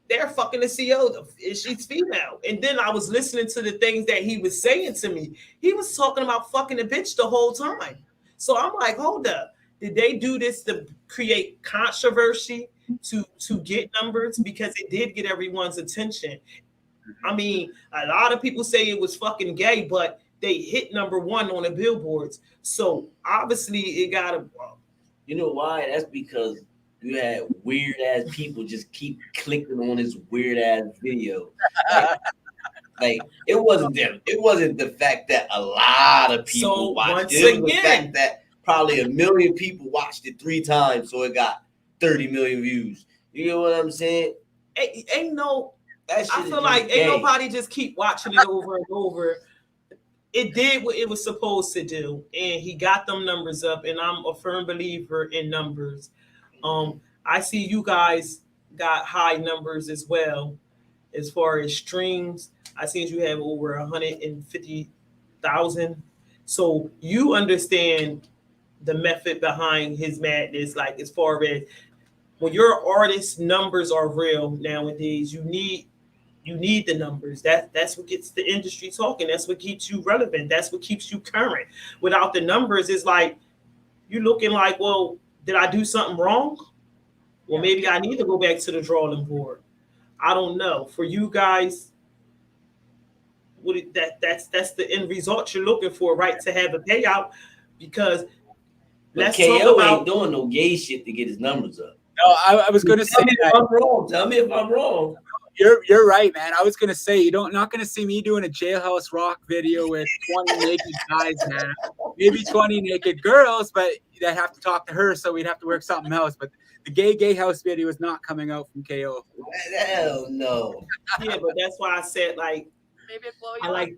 they're fucking the CO, and she's female. And then I was listening to the things that he was saying to me. He was talking about fucking a bitch the whole time. So I'm like, hold up. Did they do this to create controversy, to get numbers? Because it did get everyone's attention. I mean, a lot of people say it was fucking gay, but they hit number one on the billboards. So obviously it got a... You know why? That's because you had weird ass people just keep clicking on this weird ass video. Like it wasn't them. It wasn't the fact that a lot of people So, watched once it. It was the again- fact that probably 1 million people watched it 3 times, so it got 30 million views. You know what I'm saying? Ain't no... That shit I is feel just like gay. ain't nobody just keep watching it over and over. It did what it was supposed to do, and he got them numbers up. And I'm a firm believer in numbers. I see you guys got high numbers as well, as far as streams. I see you have over 150,000. So you understand the method behind his madness. Like as far as when your artist numbers are real nowadays, you need the numbers. That's what gets the industry talking. That's what keeps you relevant. That's what keeps you current. Without the numbers, it's like you're looking like, well, did I do something wrong? Well, maybe I need to go back to the drawing board. I don't know. For you guys, that's the end result you're looking for, right? To have a payout, because But let's KO talk about. ain't doing no gay shit to get his numbers up. No, I was going to say Tell me if that I'm wrong. Tell me if I'm wrong. you're right, man. I was going to say not going to see me doing a Jailhouse Rock video with 20 naked guys, man. maybe 20 naked girls, but they have to talk to her, so we'd have to work something else. But the gay house video is not coming out from KO. Hell no. Yeah, but that's why I said like Maybe it blow you I up. like.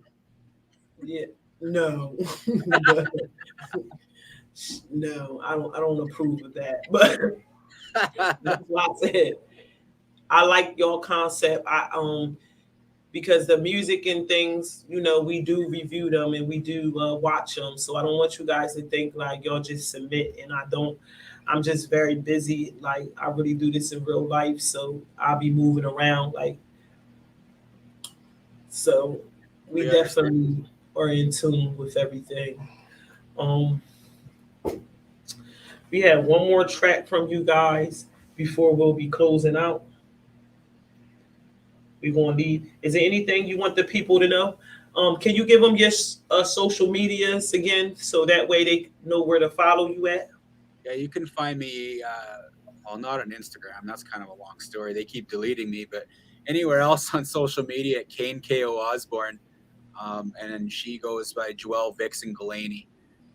Yeah, no, no, I don't approve of that. But that's why I said I like your concept. Because the music and things, we do review them and we do watch them. So I don't want you guys to think like y'all just submit and I don't. I'm just very busy. Like I really do this in real life, so I'll be moving around. Like so, we We definitely are in tune with everything. We have one more track from you guys before we'll be closing out. We're going to leave. Is there anything you want the people to know? Can you give them your social medias again so that way they know where to follow you at? Yeah, you can find me, well, not on Instagram. That's kind of a long story. They keep deleting me, but anywhere else on social media at Kane K.O. Osborne. And then she goes by Joelle Vixen Galaney.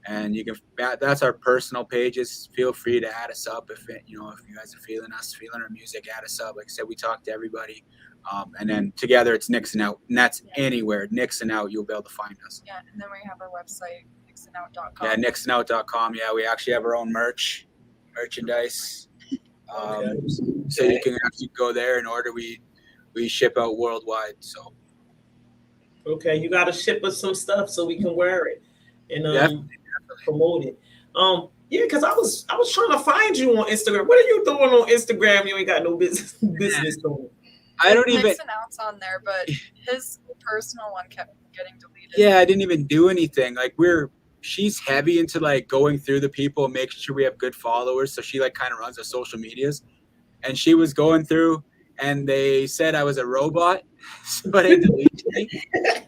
And you can, that's our personal pages. Feel free to add us up if you guys are feeling our music, add us up. Like I said, we talk to everybody. And then together it's Nixon Out, and that's anywhere Nixon Out, you'll be able to find us. Yeah, and then we have our website, nixonout.com. Yeah, nixonout.com. Yeah, we actually have our own merchandise. So you can actually go there and order. We ship out worldwide. So Okay, you got to ship us some stuff so we can wear it and Definitely. promote it. Yeah, because I was trying to find you on Instagram. What are you doing on Instagram? You ain't got no business doing. I don't even. Nixon Out's on there, but his personal one kept getting deleted. Yeah, I didn't even do anything. Like she's heavy into like going through the people, making sure we have good followers. So she like kind of runs our social medias, and she was going through, and they said I was a robot, so they deleted me.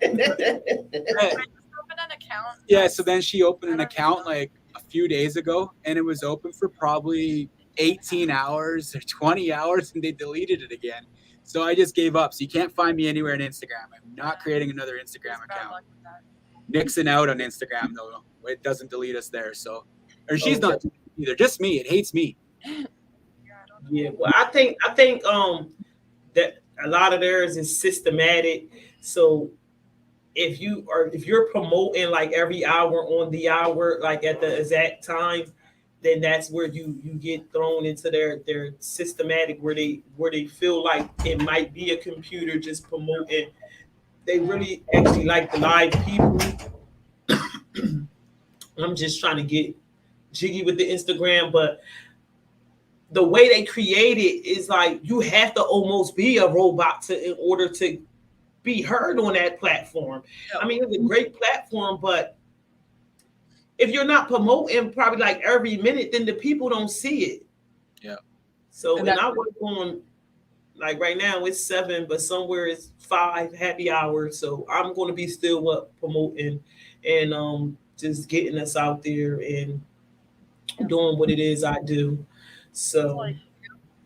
I just opened an account. Yeah, so then she opened an account like a few days ago, and it was open for probably 18 hours or 20 hours, and they deleted it again. So I just gave up. So you can't find me anywhere on Instagram. I'm not creating another Instagram Bad account. luck with that. Nixon Out on Instagram though. It doesn't delete us there. So, or she's Okay. not either. Just me. It hates me. Yeah, I don't know. Yeah, well, I think that a lot of theirs is systematic. So if you're promoting like every hour on the hour, like at the exact time, then that's where you get thrown into their systematic where they feel like it might be a computer just promoting. They really actually like the live people. I'm just trying to get jiggy with the Instagram, but the way they create it is like you have to almost be a robot in order to be heard on that platform. I mean, it's a great platform, but if you're not promoting probably like every minute, then the people don't see it. Yeah. So And when I work on, like right now it's 7, but somewhere it's 5 happy hours. So I'm going to be still up promoting and just getting us out there and doing what it is I do. So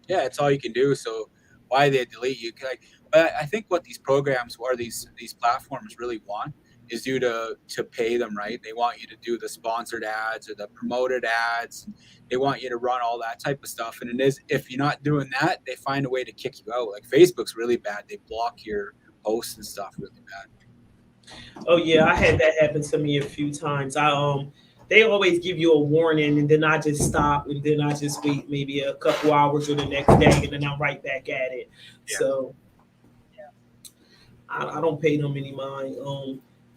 Yeah, it's all you can do. So why they delete you? But I think what these programs or these platforms really want is you to pay them, right? They want you to do the sponsored ads or the promoted ads. They want you to run all that type of stuff. And it is, if you're not doing that, they find a way to kick you out. Like Facebook's really bad. They block your posts and stuff really bad. oh yeah, I had that happen to me a few times. They always give you a warning and then I just stop and then I just wait maybe a couple hours or the next day and then I'm right back at it. Yeah. So I don't pay them any mind.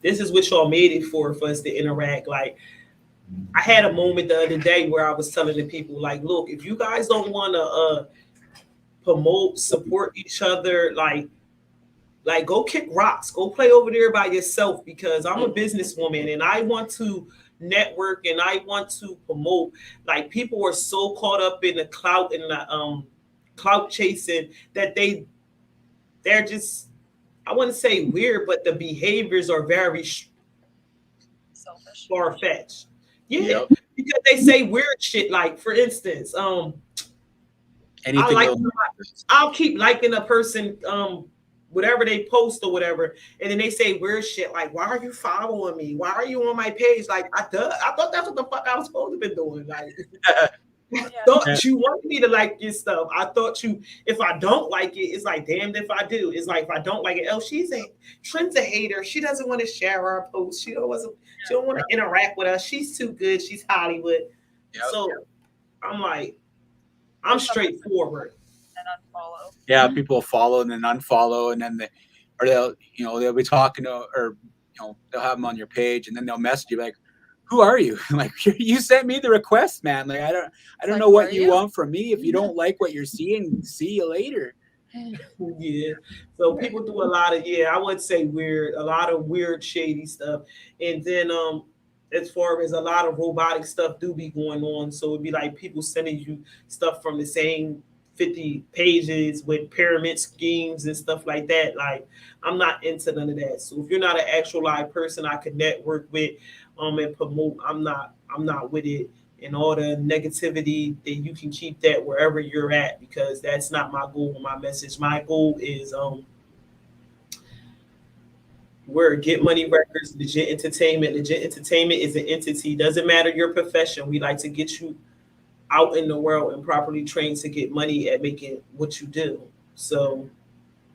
This is what y'all made it for us to interact. Like I had a moment the other day where I was telling the people, like, look, if you guys don't want to promote, support each other, like go kick rocks, go play over there by yourself, because I'm a businesswoman and I want to network and I want to promote. Like people are so caught up in the clout and the clout chasing that they're just, I wouldn't say weird, but the behaviors are very Selfish. far-fetched. Yeah, Yep. because they say weird shit. Like, for instance, Anything like goes. I'll keep liking a person whatever they post or whatever, and then they say weird shit like, "Why are you following me? Why are you on my page?" Like, I thought that's what the fuck I was supposed to be doing. Like, I thought you wanted me to like your stuff. I thought you, if I don't like it, it's like damned if I do. It's like if I don't like it, oh, Trent's a hater. She doesn't want to share our posts. She don't want to interact with us. She's too good. She's Hollywood. Yep. So I'm like, I'm straightforward. And unfollow. Yeah, people follow and then unfollow, and then they'll be talking to, or they'll have them on your page, and then they'll message you like, "Who are you?" Like, you sent me the request, man. Like, I don't like, know what who are you you? want from me. If you don't like what you're seeing, see you later. Yeah. So people do a lot of, I would say a lot of weird, shady stuff. And then as far as a lot of robotic stuff do be going on. So it'd be like people sending you stuff from the same 50 pages with pyramid schemes and stuff like that. Like, I'm not into none of that. So if you're not an actual live person I could network with and promote, I'm not with it. And all the negativity, that you can keep that wherever you're at, because that's not my goal or my message. My goal is we're Get Money Records, Legit Entertainment. Legit Entertainment is an entity. Doesn't matter your profession. We like to get you out in the world and properly trained to get money at making what you do. So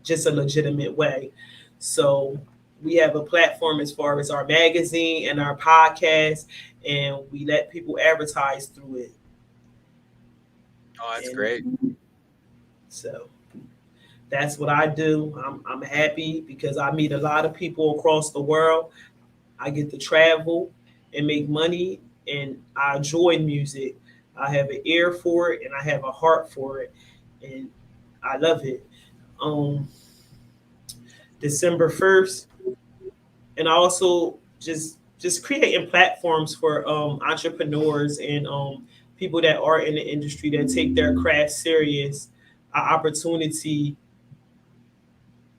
just a legitimate way. So we have a platform as far as our magazine and our podcast, and we let people advertise through it. Oh, that's And great. So that's what I do. I'm happy because I meet a lot of people across the world. I get to travel and make money, and I enjoy music. I have an ear for it and I have a heart for it, and I love it. December 1st, and also just creating platforms for entrepreneurs and people that are in the industry that take their craft serious, an opportunity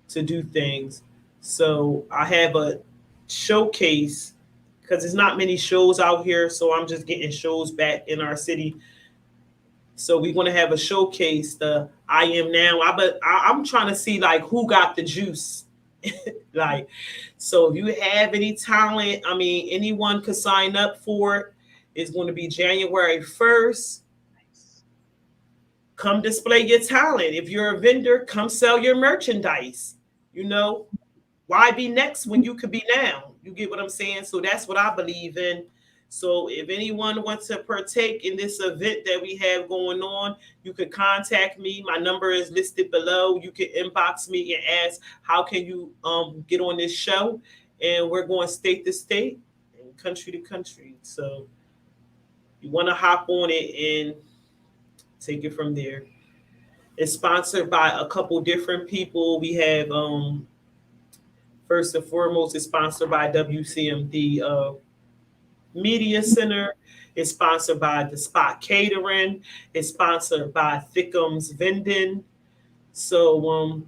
to do things. So I have a showcase because there's not many shows out here, so I'm just getting shows back in our city. So we're gonna have a showcase. The I Am Now. I'm trying to see like who got the juice. Like, so if you have any talent, I mean, anyone could sign up for it. It's going to be January 1st. Come display your talent. If you're a vendor, come sell your merchandise. Why be next when you could be now? You get what I'm saying? So that's what I believe in. So if anyone wants to partake in this event that we have going on, you can contact me. My number is listed below. You can inbox me and ask, how can you get on this show? And we're going state to state and country to country. So you want to hop on it and take it from there. It's sponsored by a couple different people. We have, first and foremost, it's sponsored by WCMD Media Center. It's sponsored by The Spot Catering. It's sponsored by Thickums Vending. So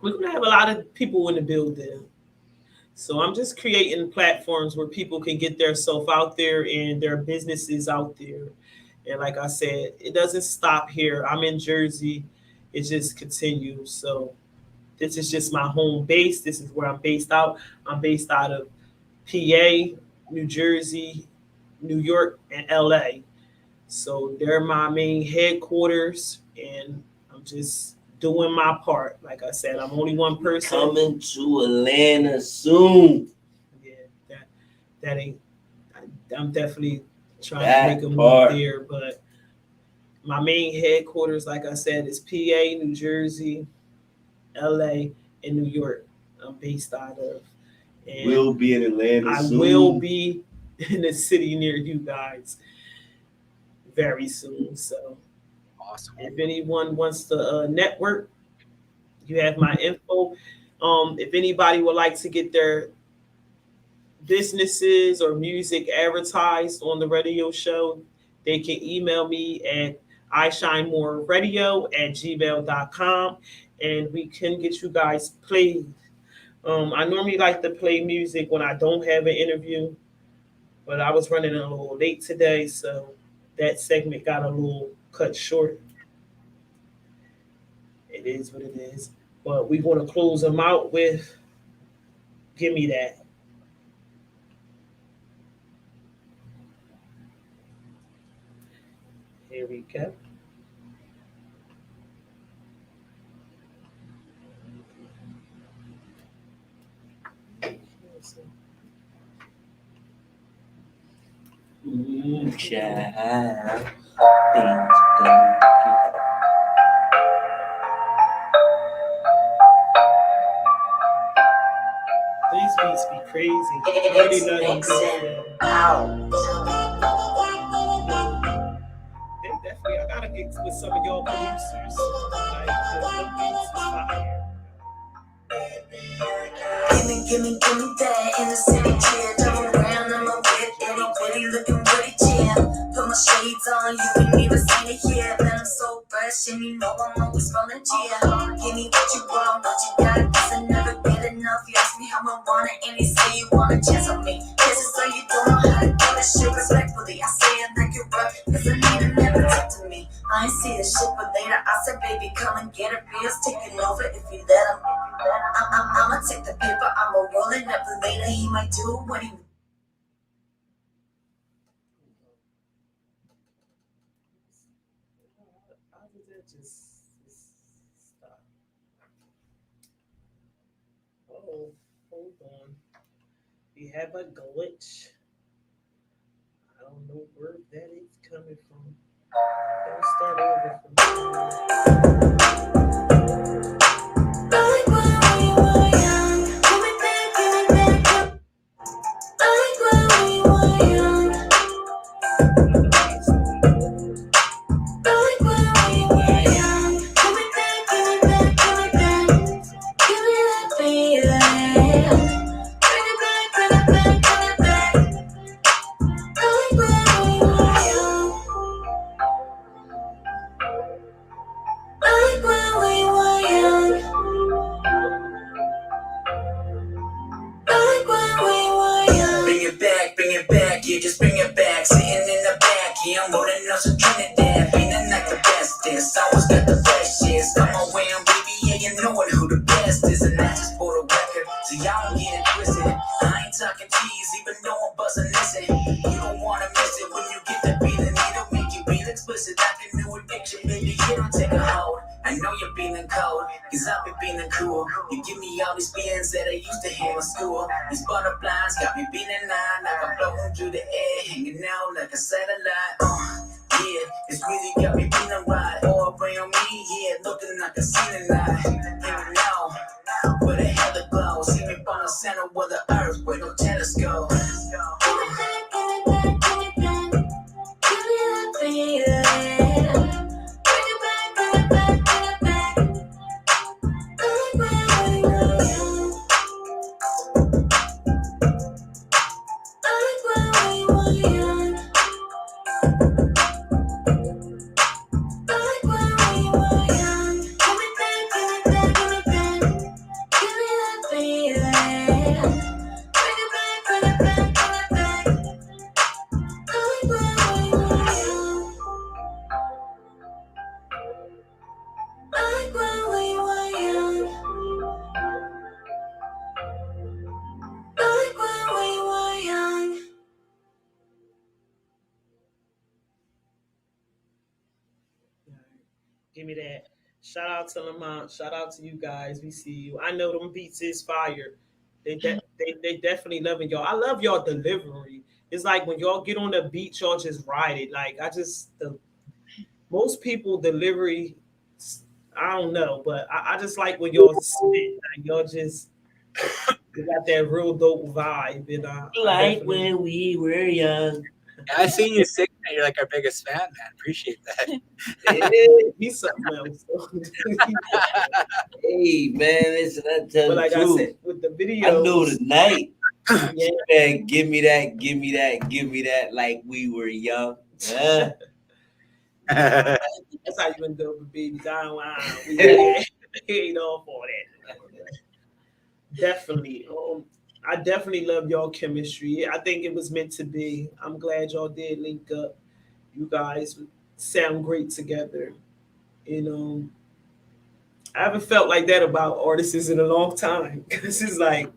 we're going to have a lot of people in the building. So I'm just creating platforms where people can get their self out there and their businesses out there. And like I said, it doesn't stop here. I'm in Jersey. It just continues. So this is just my home base. This is where I'm based out. I'm based out of PA, New Jersey, New York, and LA. So they're my main headquarters, and I'm just doing my part. Like I said, I'm only one person. Coming to Atlanta soon. Yeah, that ain't. I'm definitely trying That to make a move part. there, but my main headquarters, like I said, is PA, New Jersey, LA, and New York. I'm based out of. And We'll be in Atlanta I soon. will be in a city near you guys very soon. So Awesome. if anyone wants to network, you have my info. If anybody would like to get their businesses or music advertised on the radio show, they can email me at ishinemoreradio@gmail.com, and we can get you guys played. I normally like to play music when I don't have an interview, but I was running a little late today, so that segment got a little cut short. It is what it is. But we're going to close them out with Give Me That. Here we go. Ooh, child. Things gonna These beats be crazy. I really love them beats. They definitely, I gotta get with some of y'all producers. Like, the beats is fire. Give me that in the city chair. Turn around, I'm a wet, itty bitty, looking pretty jam. Put my shades on, you ain't even seen it yet. Man, I'm so fresh, and you know I'm always rolling jam. Give me what you want, what you got, cause I never get enough. You ask me how I want it, and you say you want a chance on me. This is so you don't know how to do this shit respectfully. I say it like you're rough, cause I need to never talk to me. I ain't see this shit, but later I said, baby, come and get it. Bills taking over if you let him. I'ma take the paper, I'ma roll it up, and later he might do what he. How did that just stop? Oh, hold on. We have a glitch. I don't know where that is coming from. Don't start over from Like when we were young, give me back, like when we were young, like when we were young, give me back, give me that feeling, bring it back, like when we were young, like when we were young, like when we were young. Bring it back, yeah, just bring it back. Sitting in the back, yeah, I'm holding up some Trinidad. Feeling like the bestest, always got the freshest. Come on, wham, baby, yeah, you know it, who the best is. And I just for the record, so y'all don't get it twisted. I ain't talking cheese, even though I'm busting this it. You don't wanna miss it when you get the feeling. It'll make you real explicit, like a new addiction, baby, it'll take a hold. I know you're feeling cold, cause I've been feeling cool. You give me all these feelings that I used to hear in school. These butterflies got me feeling light, like I'm floating through the air, hanging out like a satellite. Yeah, it's really got me feeling right. All around me, yeah, looking like a ceiling light. Hanging out, where the hell it glows. See me from the center of the earth, with no telescope. Give me that, give me that, give me that feeling. Bring it back, bring it back, bring it back. Like when we were young, like when we were young, like when we were young. Give me back, give me back, give me back, give me that feeling. Bring it back, bring it back, bring it back. Like when we were young, like when we were young, like when we were young. Give Me That. Shout out to Lamont. Shout out to you guys. We see you. I know them beats is fire. They definitely loving y'all. I love y'all delivery. It's like when y'all get on the beat, y'all just ride it. Like most people delivery, I don't know, but I just like when y'all spit. Like y'all just you got that real dope vibe. And like when we were young. I seen you sing that. You're like our biggest fan, man. Appreciate that. He's something else. Hey, man, listen, I tell But like the I truth. said, with the video, I know tonight. yeah, Man, give me that, give me that, give me that, like we were young. that's how you been doing with babies. We ain't all for that. Definitely. I definitely love y'all chemistry. I think it was meant to be. I'm glad y'all did link up. You guys sound great together. You know, I haven't felt like that about artists in a long time. This is like,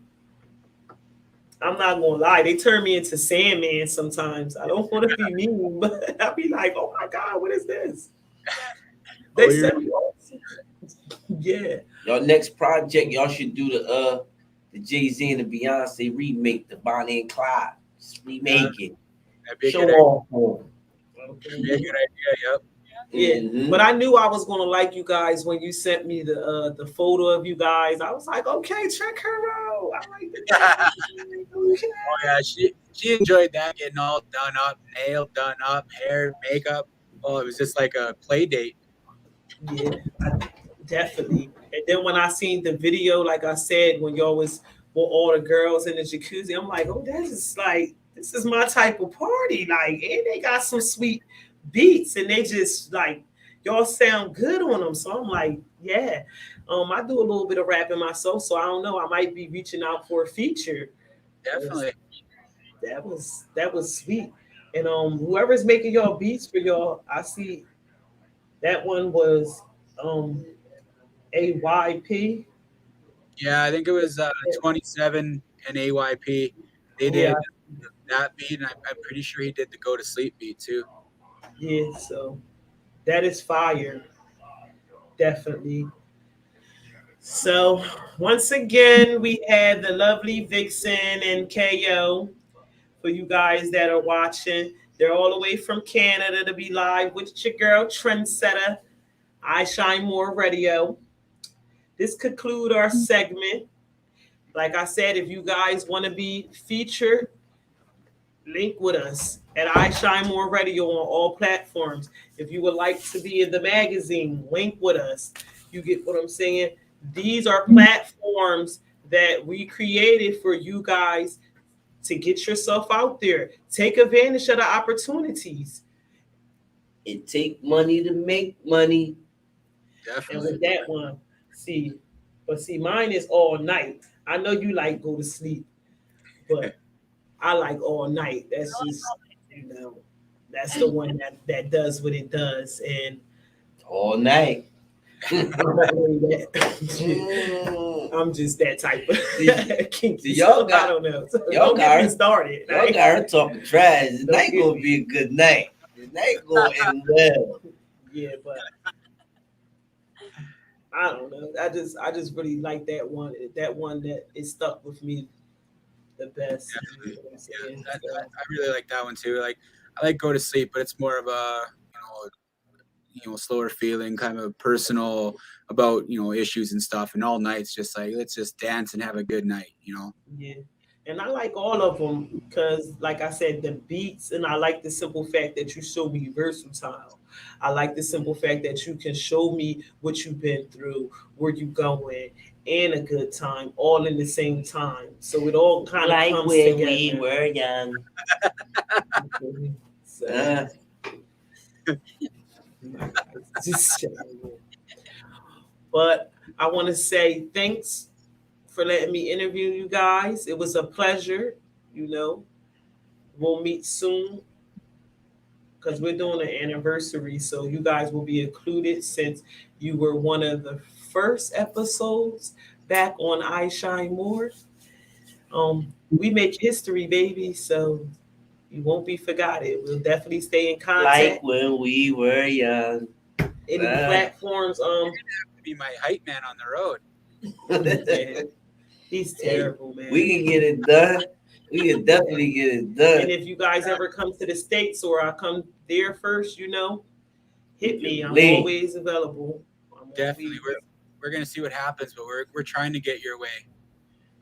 I'm not gonna lie, they turn me into Sandman sometimes. I don't want to be mean, but I'll be like, oh my God, what is this? They Oh, you're- send me all. Yeah. Y'all next project, y'all should do the Jay-Z and the Beyonce remake, the Bonnie and Clyde. Just remake it. That'd be a Show good idea. off for 'em. That'd be a good idea. Yep. Yeah, Mhm. but I knew I was gonna like you guys when you sent me the photo of you guys. I was like, okay, check her out. I like the Oh yeah, she enjoyed that, getting all done up, nail done up, hair, makeup. Oh, it was just like a play date. Yeah, definitely. And then when I seen the video, like I said, when y'all was with all the girls in the jacuzzi, I'm like, oh, this is my type of party. Like, and they got some sweet beats, and they just like y'all sound good on them. So I'm like, yeah. I do a little bit of rapping myself, so I don't know. I might be reaching out for a feature. Definitely. That was sweet. And whoever's making y'all beats for y'all, I see that one was AYP. Yeah, I think it was 27 and AYP. They did that beat, and I'm pretty sure he did the Go to Sleep beat too. Yeah, so that is fire. Definitely. So once again, we had the lovely Vixen and KO for you guys that are watching. They're all the way from Canada to be live with your girl Trendsetter, I Shine More Radio. This conclude our segment. Like I said, if you guys want to be featured, link with us at I Shine More Radio on all platforms. If you would like to be in the magazine, link with us. You get what I'm saying? These are platforms that we created for you guys to get yourself out there. Take advantage of the opportunities. It take money to make money. And Definitely. with that one, mine is all night. I know you like go to sleep, but I like all night. That's just, that's the one that does what it does. And All night. I'm not really that. Mm. I'm just that type of kinky. y'all So got- I don't know. So y'all don't get me got- started. Y'all right? got her talking trash. The night gonna be a good night. The night gonna end well. Yeah, but I don't know. I just really like that one. That one that it stuck with me the best. You know what I'm saying? So, I really like that one too. Like I like Go to Sleep, but it's more of a slower feeling, kind of personal about issues and stuff. And All Night's just like, let's just dance and have a good night. yeah. And I like all of them because, like I said, the beats, and I like the simple fact that you show me versatile. I like the simple fact that you can show me what you've been through, where you going, and a good time, all in the same time. So it all kind of Like comes when together. we were young. So, just- but I want to say thanks for letting me interview you guys. It was a pleasure. We'll meet soon because we're doing an anniversary, so you guys will be included since you were one of the first episodes back on I Shine More. We make history, baby, so you won't be forgotten. We'll definitely stay in Like contact. when we were young. Any platforms. To be my hype man on the road. Man, he's terrible, man. We can get it done. We can definitely get it And done. if you guys ever come to the States or I come there first, hit me. I'm Lee. always available. Definitely, we're gonna see what happens, but we're trying to get your way.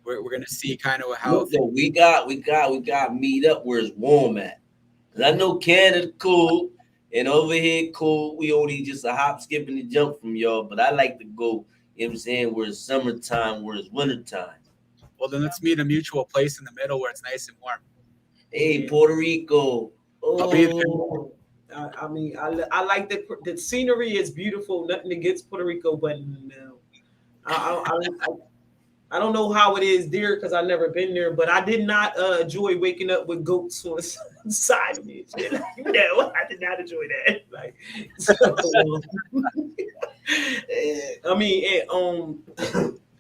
We're gonna see kind of how. Look, though, we got meet up where it's warm at. 'Cause I know Canada cool and over here cool. We only just a hop, skip, and a jump from y'all. But I like to go, you know what I'm saying, where it's summertime, where it's wintertime. Well, then let's meet a mutual place in the middle where it's nice and warm. Hey, Yeah. Puerto Rico. I'll be there. Oh, I mean, I like the scenery is beautiful. Nothing against Puerto Rico, but no, I don't know how it is there because I've never been there. But I did not enjoy waking up with goats on the side of me. I did not enjoy that. Like, so, I mean,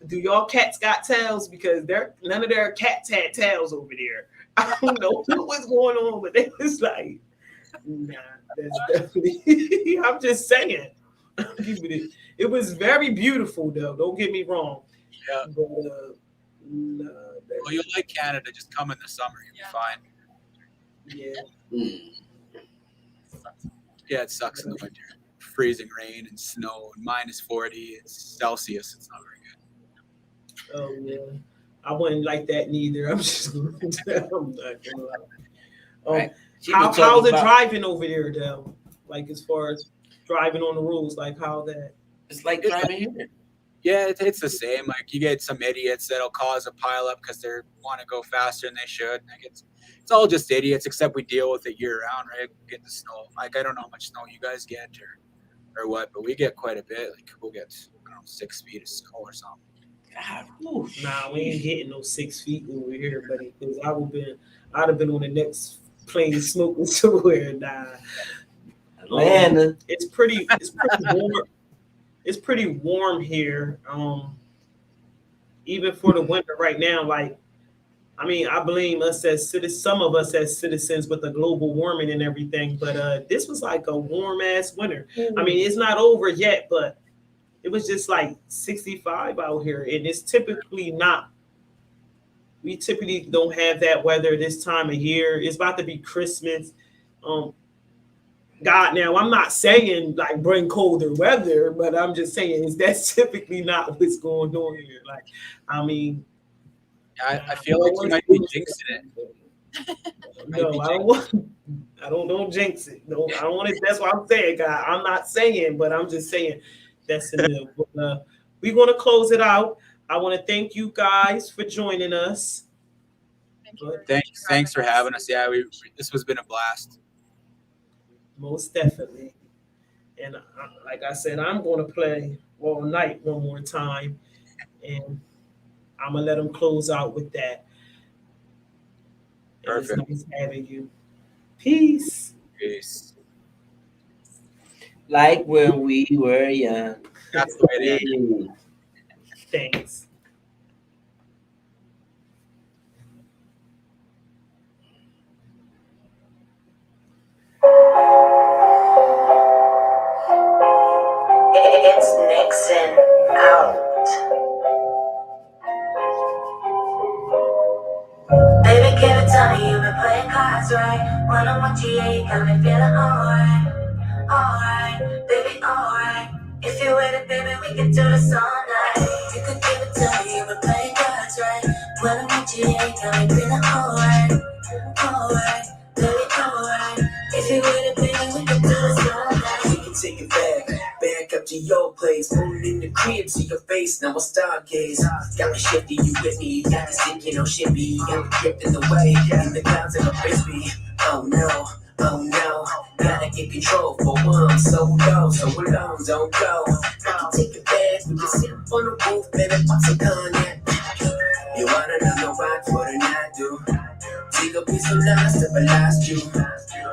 do y'all cats got tails? Because none of their cats had tails over there. I don't know what's going on, but it was like, nah, that's definitely. I'm just saying. It was very beautiful, though. Don't get me wrong. Yeah. But, nah, Well, you'll like Canada. Just come in the summer. You'll be fine. yeah. Yeah, it sucks in the winter. Freezing rain and snow and -40. It's Celsius. It's not very good. Oh yeah, I wouldn't like that neither. I'm just. I'm not gonna lie. Right. She been How's talking it about- driving over there, though? Like as far as driving on the rules, like how that. It's like driving here. Yeah, it's the same. Like you get some idiots that'll cause a pileup because they want to go faster than they should. Like it's all just idiots. Except we deal with it year round, right? We get the snow. Like I don't know how much snow you guys get or what, but we get quite a bit. Like we'll get 6 feet of snow or something. God, whew. Nah, we ain't getting no 6 feet over here, buddy. Because I'd have been on the next plane smoking somewhere. Nah. Atlanta. It's pretty warm. It's pretty warm here. Even for the winter right now, like I mean, I blame us as citizens, some of us as citizens with the global warming and everything, but this was like a warm ass winter. I mean, it's not over yet, but it was just like 65 out here, and it's typically not. We typically don't have that weather this time of year. It's about to be Christmas. God, now I'm not saying like bring colder weather, but I'm just saying that's typically not what's going on here. Like, I mean, I feel like you might be jinxing it. no, I don't jinx it. No, I don't want to. That's what I'm saying, God. I'm not saying, but I'm just saying that's in the. We're gonna close it out. I want to thank you guys for joining us. Thank you. Thanks for having us. Yeah, this has been a blast. Most definitely. And like I said, I'm going to play All Night one more time, and I'm gonna let them close out with that. Perfect. It's nice having you. Peace. Peace. Like when we were young. That's the way it is. Thanks. It's Nixon out. Baby, give it to me, you've been playing cards right. When I'm with you, yeah, you got me feeling alright. Alright, baby, alright. If you with it, baby, we can do this all night. You could give it to me, you've been playing cards right. When I'm with you, yeah, you got me feeling alright. Alright, baby, alright. If you with it, baby, we can do this all night. We can take it back up to your place. Moving in the crib to your face, now I stargaze. Got me shifty, you with me. Got this thinking on shippy. Got me drifting away in the clouds and a frisbee. Oh no. Gotta get control for one. So low, so alone, don't go. I can take it back. We can sit up on the roof, baby, pop some cognac. You wanna know no rocks, what did I do? Take a piece of lies to blast you.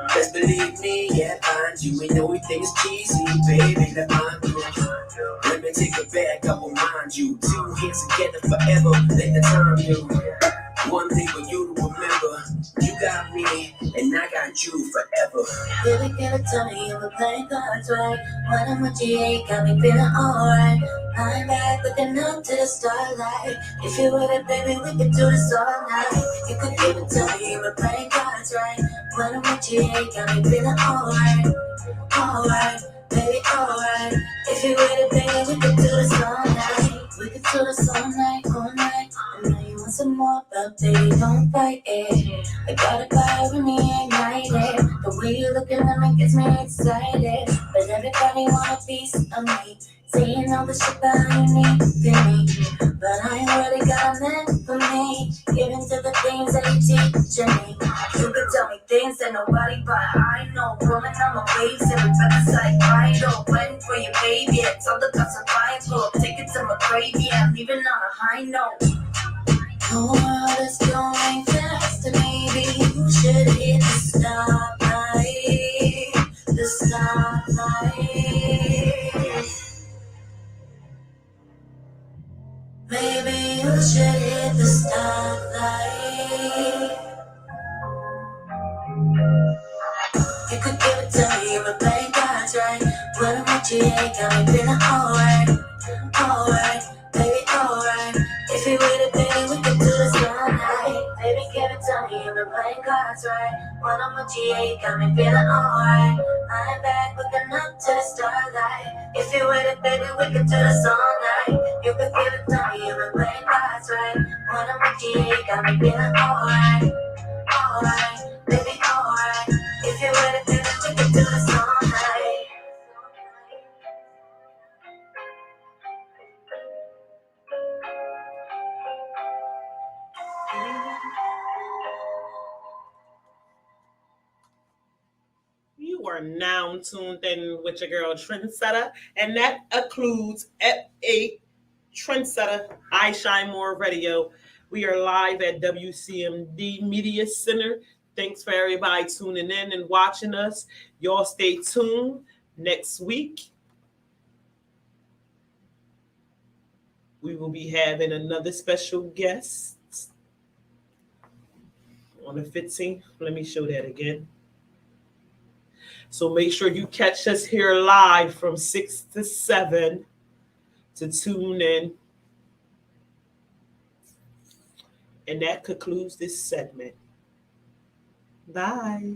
Best believe me, yeah, find you. And everything is cheesy, baby, let mine do. Let me take it back, I will mind you. 2 hands together forever, let the time do. One thing for you to remember, you got me, and I got you forever. Baby, give it to me, you've been playing cards right. When I'm with you, yeah, you got me feeling alright. I'm back looking up to the starlight. If you with it, baby, we can do this all night. You could give it to me, you've been playing cards right. When I'm with you, yeah, you got me feeling alright. Alright, baby, alright. If you with it, baby, we can do this all night. We can do this all night, all night. I know you want some more, but baby, don't fight it. I got a fire when me ignited. The way you looking at me gets me excited. But everybody want a piece of me. Saying all the shit that you need to me. But I ain't really got a man for me. Giving to the things that you teaching me. You can tell me things that nobody but I know. Rolling on my waves, everybody's like idol. Waiting for your baby, it's all the cups of Bible. Take it to my grave, yeah, I'm leaving on a high note. The world is going fast, and maybe you should hit the stoplight. The stoplight. you should hit the stoplight. You could give it to me, but play cards right. When I'm with you, yeah, got me feeling alright. Alright, baby, alright. If you with it, baby, we can do this all night. Baby, give it to me, we're playing cards right. When I'm with you, yeah, you got me feeling alright. I'm back, looking up to the starlight. If you with it, baby, we can do this all night. You could give it to me, we're playing cards right. When I'm with you, yeah, you got me feeling alright. Alright, baby, alright. If you with it, baby, we can do this all night. You are now tuned in with your girl Trendsetter, and that includes a Trendsetter I Shine More Radio. We are live at WCMD Media Center. Thanks for everybody tuning in and watching us. Y'all stay tuned. Next week, we will be having another special guest on the 15th. Let me show that again. So make sure you catch us here live from 6 to 7 to tune in. And that concludes this segment. Bye.